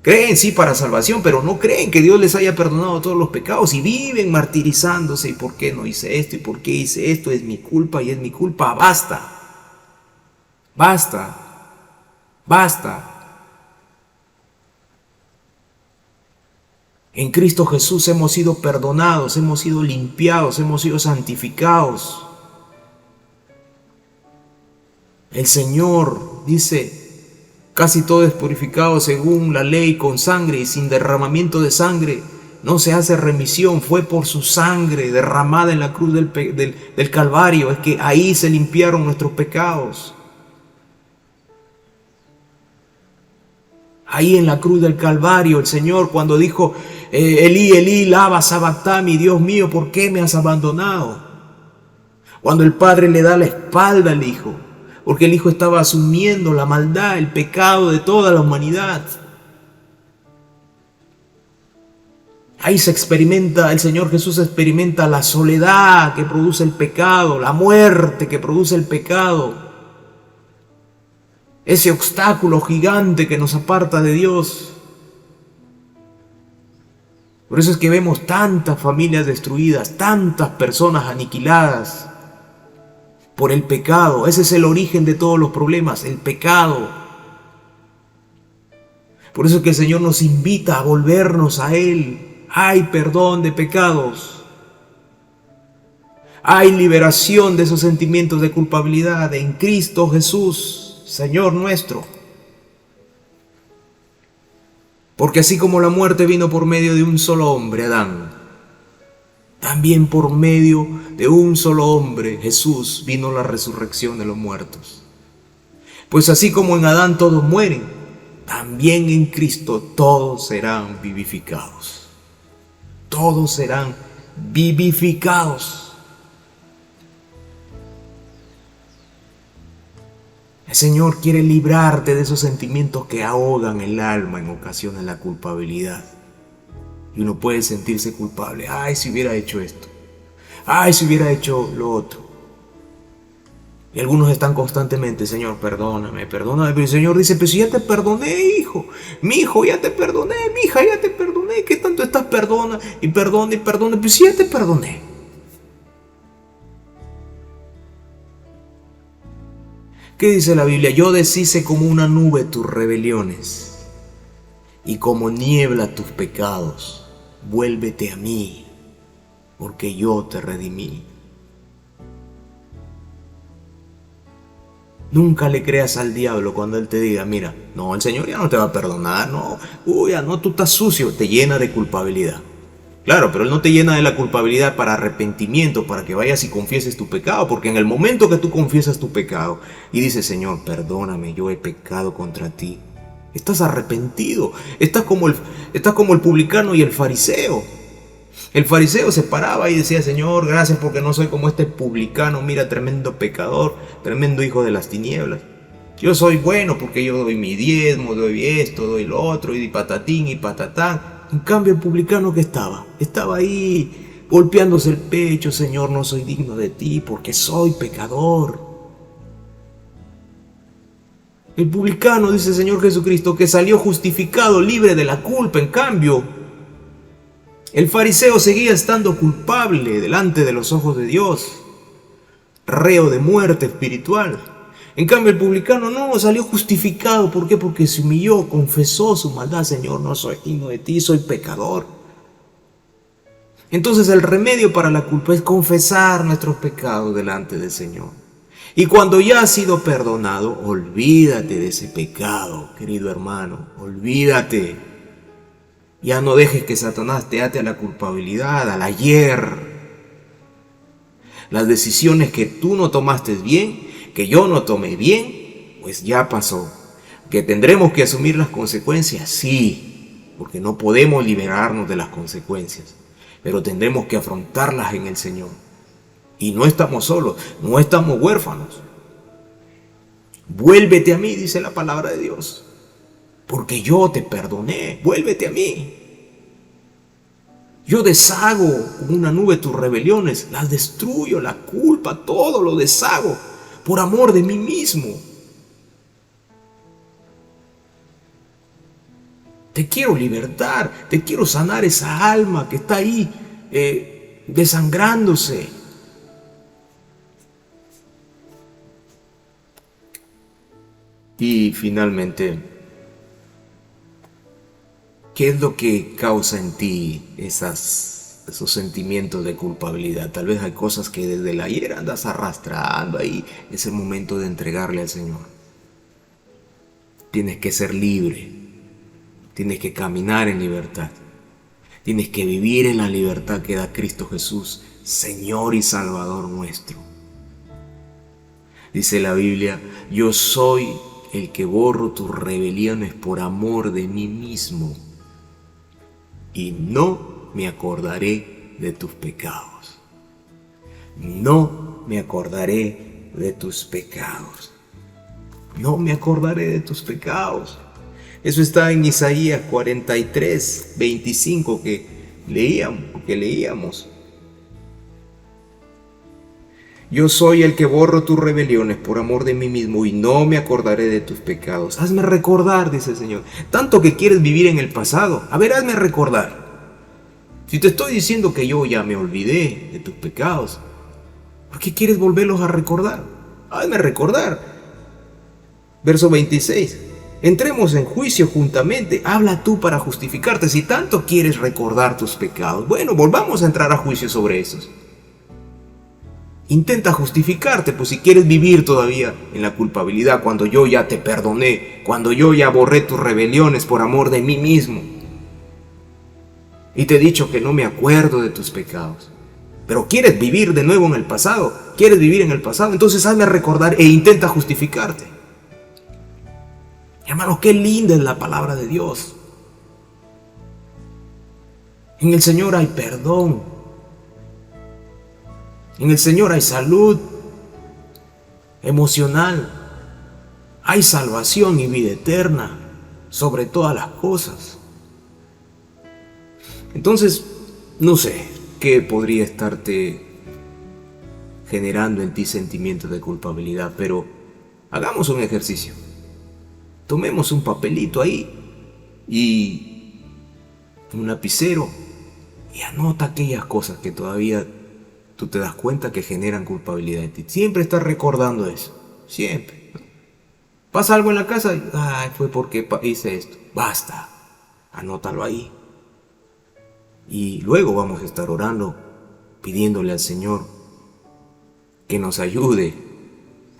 Creen sí para salvación, pero no creen que Dios les haya perdonado todos los pecados y viven martirizándose. ¿Y por qué no hice esto? ¿Y por qué hice esto? Es mi culpa y es mi culpa. Basta. Basta. Basta. En Cristo Jesús hemos sido perdonados, hemos sido limpiados, hemos sido santificados. El Señor dice: casi todo es purificado según la ley con sangre, y sin derramamiento de sangre no se hace remisión. Fue por su sangre derramada en la cruz del Calvario, es que ahí se limpiaron nuestros pecados. Ahí en la cruz del Calvario, el Señor, cuando dijo: Elí, Elí, lama sabactami, Dios mío, ¿por qué me has abandonado? Cuando el Padre le da la espalda al Hijo, porque el Hijo estaba asumiendo la maldad, el pecado de toda la humanidad. Ahí se experimenta, el Señor Jesús experimenta la soledad que produce el pecado, la muerte que produce el pecado, ese obstáculo gigante que nos aparta de Dios. Por eso es que vemos tantas familias destruidas, tantas personas aniquiladas por el pecado. Ese es el origen de todos los problemas, el pecado. Por eso es que el Señor nos invita a volvernos a Él. Hay perdón de pecados. Hay liberación de esos sentimientos de culpabilidad en Cristo Jesús, Señor nuestro. Porque así como la muerte vino por medio de un solo hombre, Adán, también por medio de un solo hombre, Jesús, vino la resurrección de los muertos. Pues así como en Adán todos mueren, también en Cristo todos serán vivificados. Todos serán vivificados. El Señor quiere librarte de esos sentimientos que ahogan el alma en ocasiones, la culpabilidad. Y uno puede sentirse culpable. Ay, si hubiera hecho esto. Ay, si hubiera hecho lo otro. Y algunos están constantemente: Señor, perdóname, perdóname. Pero el Señor dice: pero si ya te perdoné, hijo. Mi hijo, ya te perdoné. Mi hija, ya te perdoné. ¿Qué tanto estás perdona? Y perdona y perdona. Pero si ya te perdoné. ¿Qué dice la Biblia? Yo deshice como una nube tus rebeliones y como niebla tus pecados. Vuélvete a mí, porque yo te redimí. Nunca le creas al diablo cuando él te diga: mira, no, el Señor ya no te va a perdonar, no, ya no, tú estás sucio. Te llena de culpabilidad. Claro, pero Él no te llena de la culpabilidad para arrepentimiento, para que vayas y confieses tu pecado, porque en el momento que tú confiesas tu pecado y dices: Señor, perdóname, yo he pecado contra ti, estás arrepentido. Estás como el publicano y el fariseo. El fariseo se paraba y decía: Señor, gracias porque no soy como este publicano, mira, tremendo pecador, tremendo hijo de las tinieblas. Yo soy bueno porque yo doy mi diezmo, doy esto, doy lo otro, y patatín y patatán. En cambio el publicano que estaba ahí golpeándose el pecho: Señor, no soy digno de ti porque soy pecador. El publicano, dice el Señor Jesucristo, que salió justificado, libre de la culpa. En cambio, el fariseo seguía estando culpable delante de los ojos de Dios, reo de muerte espiritual. En cambio el publicano no, salió justificado. ¿Por qué? Porque se humilló, confesó su maldad: Señor, no soy digno de ti, soy pecador. Entonces el remedio para la culpa es confesar nuestros pecados delante del Señor. Y cuando ya has sido perdonado, olvídate de ese pecado, querido hermano, olvídate. Ya no dejes que Satanás te ate a la culpabilidad, al ayer. Las decisiones que tú no tomaste bien, que yo no tomé bien, pues ya pasó. ¿Que tendremos que asumir las consecuencias? Sí, porque no podemos liberarnos de las consecuencias, pero tendremos que afrontarlas en el Señor. Y no estamos solos, no estamos huérfanos. Vuélvete a mí, dice la palabra de Dios, porque yo te perdoné. Vuélvete a mí. Yo deshago como una nube tus rebeliones, las destruyo, la culpa, todo lo deshago por amor de mí mismo. Te quiero libertar, te quiero sanar esa alma que está ahí desangrándose. Y finalmente, ¿qué es lo que causa en ti esos sentimientos de culpabilidad? Tal vez hay cosas que desde el ayer andas arrastrando ahí. Es el momento de entregarle al Señor. Tienes que ser libre. Tienes que caminar en libertad. Tienes que vivir en la libertad que da Cristo Jesús, Señor y Salvador nuestro. Dice la Biblia: yo soy el que borro tus rebeliones por amor de mí mismo, y no me acordaré de tus pecados. No me acordaré de tus pecados. No me acordaré de tus pecados. Eso está en Isaías 43, 25 que leíamos. Yo soy el que borro tus rebeliones por amor de mí mismo, y no me acordaré de tus pecados. Hazme recordar, dice el Señor. Tanto que quieres vivir en el pasado. A ver, hazme recordar. Si te estoy diciendo que yo ya me olvidé de tus pecados, ¿por qué quieres volverlos a recordar? Hazme recordar. Verso 26. Entremos en juicio juntamente. Habla tú para justificarte. Si tanto quieres recordar tus pecados, bueno, volvamos a entrar a juicio sobre esos. Intenta justificarte, pues si quieres vivir todavía en la culpabilidad, cuando yo ya te perdoné, cuando yo ya borré tus rebeliones por amor de mí mismo, y te he dicho que no me acuerdo de tus pecados, pero quieres vivir de nuevo en el pasado, entonces hazme recordar e intenta justificarte. Hermanos, qué linda es la palabra de Dios. En el Señor hay perdón. En el Señor hay salud emocional, hay salvación y vida eterna sobre todas las cosas. Entonces, no sé qué podría estarte generando en ti sentimientos de culpabilidad, pero hagamos un ejercicio. Tomemos un papelito ahí y un lapicero y anota aquellas cosas que todavía tú te das cuenta que generan culpabilidad en ti. Siempre estás recordando eso. Siempre. Pasa algo en la casa y fue porque hice esto. Basta. Anótalo ahí. Y luego vamos a estar orando, pidiéndole al Señor que nos ayude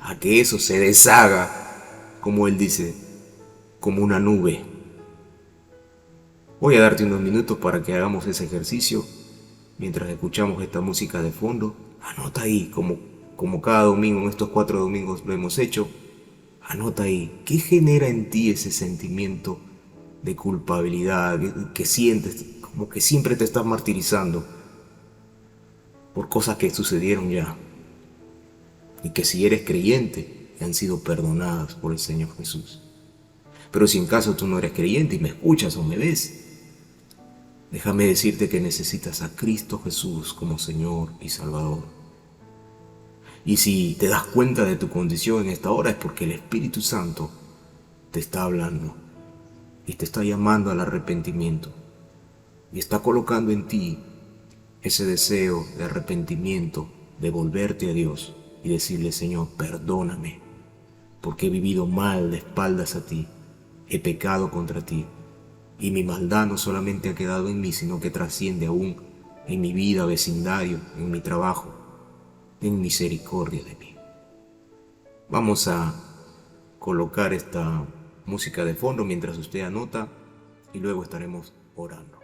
a que eso se deshaga, como Él dice, como una nube. Voy a darte unos minutos para que hagamos ese ejercicio. Mientras escuchamos esta música de fondo, anota ahí, como cada domingo, en estos 4 domingos lo hemos hecho, anota ahí, ¿qué genera en ti ese sentimiento de culpabilidad que sientes, como que siempre te estás martirizando por cosas que sucedieron ya? Y que si eres creyente, que han sido perdonadas por el Señor Jesús. Pero si en caso tú no eres creyente y me escuchas o me ves, déjame decirte que necesitas a Cristo Jesús como Señor y Salvador. Y si te das cuenta de tu condición en esta hora es porque el Espíritu Santo te está hablando y te está llamando al arrepentimiento y está colocando en ti ese deseo de arrepentimiento, de volverte a Dios y decirle: Señor, perdóname, porque he vivido mal de espaldas a ti, he pecado contra ti, y mi maldad no solamente ha quedado en mí, sino que trasciende aún en mi vida, vecindario, en mi trabajo. Ten misericordia de mí. Vamos a colocar esta música de fondo mientras usted anota y luego estaremos orando.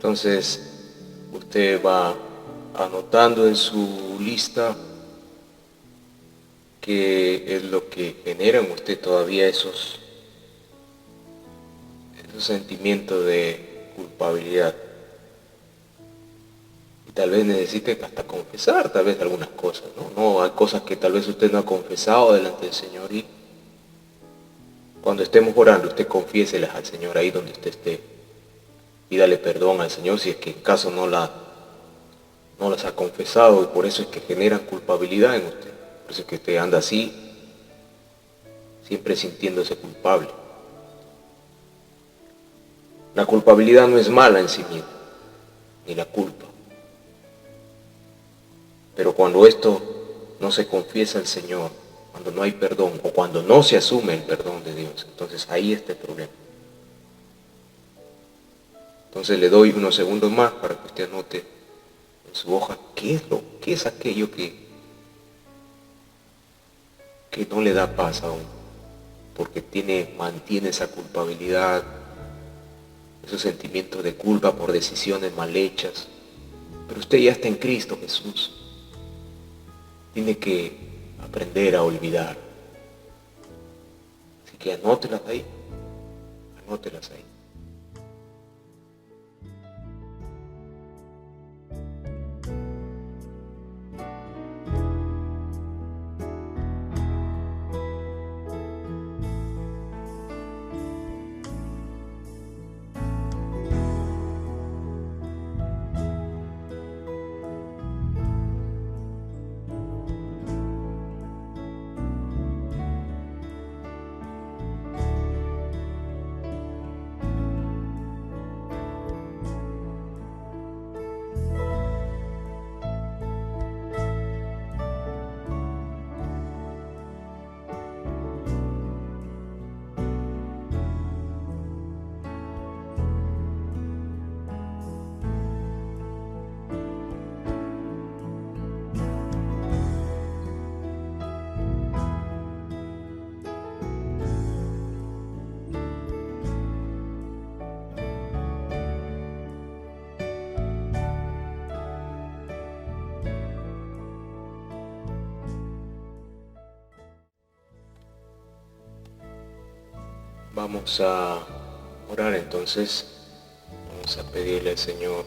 Entonces, usted va anotando en su lista qué es lo que genera en usted todavía esos sentimientos de culpabilidad. Y tal vez necesite hasta confesar tal vez algunas cosas, ¿no? Hay cosas que tal vez usted no ha confesado delante del Señor, y cuando estemos orando, usted confiéselas al Señor ahí donde usted esté. Pídale perdón al Señor si es que en caso no las ha confesado, y por eso es que generan culpabilidad en usted. Por eso es que usted anda así, siempre sintiéndose culpable. La culpabilidad no es mala en sí misma, ni la culpa. Pero cuando esto no se confiesa al Señor, cuando no hay perdón, o cuando no se asume el perdón de Dios, entonces ahí está el problema. Entonces le doy unos segundos más para que usted anote en su hoja qué es aquello que no le da paz aún, porque mantiene esa culpabilidad, esos sentimientos de culpa por decisiones mal hechas. Pero usted ya está en Cristo Jesús. Tiene que aprender a olvidar. Así que anótelas ahí. Anótelas ahí. Vamos a orar entonces. Vamos a pedirle al Señor.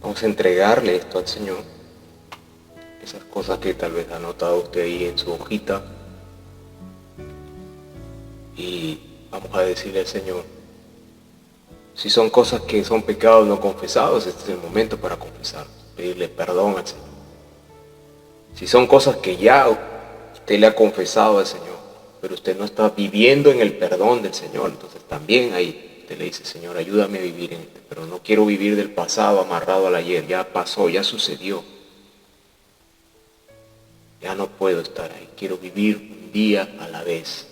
Vamos a entregarle esto al Señor. Esas cosas que tal vez ha notado usted ahí en su hojita. Y vamos a decirle al Señor, si son cosas que son pecados no confesados, este es el momento para confesar, pedirle perdón al Señor. Si son cosas que ya usted le ha confesado al Señor, pero usted no está viviendo en el perdón del Señor, entonces también ahí usted le dice, Señor, ayúdame a vivir en este, pero no quiero vivir del pasado amarrado al ayer, ya pasó, ya sucedió. Ya no puedo estar ahí, quiero vivir un día a la vez.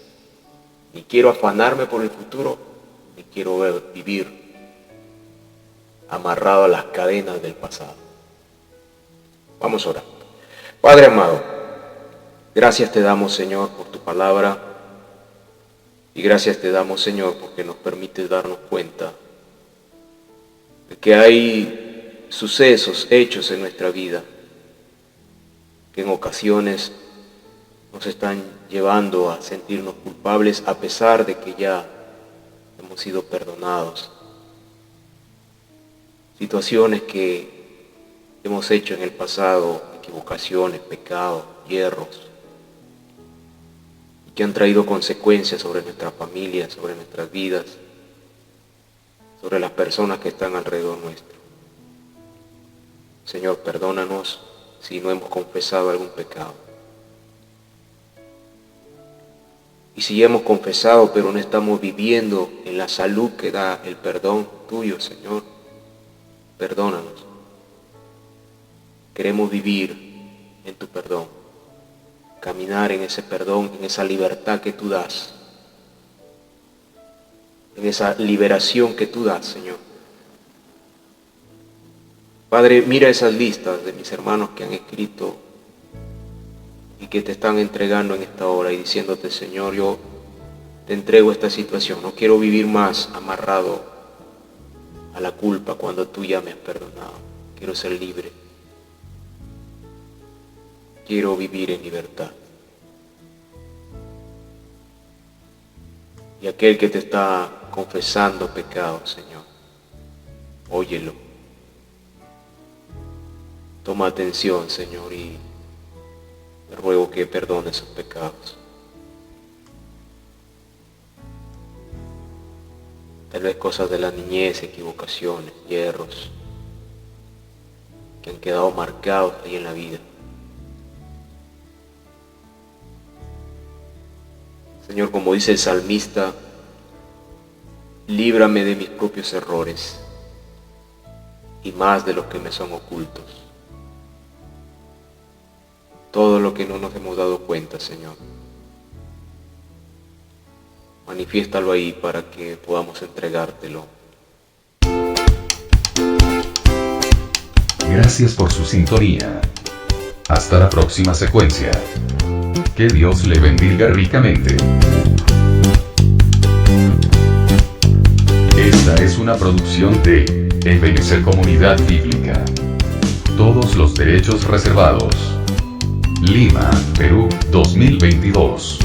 Ni quiero afanarme por el futuro, ni quiero vivir amarrado a las cadenas del pasado. Vamos a orar. Padre amado, gracias te damos, Señor, por tu palabra. Y gracias te damos, Señor, porque nos permites darnos cuenta de que hay sucesos, hechos en nuestra vida, que en ocasiones nos están llevando a sentirnos culpables a pesar de que ya hemos sido perdonados. Situaciones que hemos hecho en el pasado, equivocaciones, pecados, hierros, que han traído consecuencias sobre nuestra familia, sobre nuestras vidas, sobre las personas que están alrededor nuestro. Señor, perdónanos si no hemos confesado algún pecado. Y si hemos confesado pero no estamos viviendo en la salud que da el perdón tuyo, Señor, perdónanos. Queremos vivir en tu perdón, caminar en ese perdón, en esa libertad que tú das, en esa liberación que tú das, Señor. Padre, mira esas listas de mis hermanos que han escrito y que te están entregando en esta hora y diciéndote, Señor, yo te entrego esta situación, no quiero vivir más amarrado a la culpa cuando tú ya me has perdonado, quiero ser libre, quiero vivir en libertad. Y aquel que te está confesando pecado, Señor, óyelo, toma atención, Señor, y te ruego que perdone sus pecados. Tal vez cosas de la niñez, equivocaciones, hierros, que han quedado marcados ahí en la vida. Señor, como dice el salmista, líbrame de mis propios errores y más de los que me son ocultos. Todo lo que no nos hemos dado cuenta, Señor. Manifiéstalo ahí para que podamos entregártelo. Gracias por su sintonía. Hasta la próxima secuencia. Que Dios le bendiga ricamente. Esta es una producción de Ebenezer Comunidad Bíblica. Todos los derechos reservados. Lima, Perú, 2022.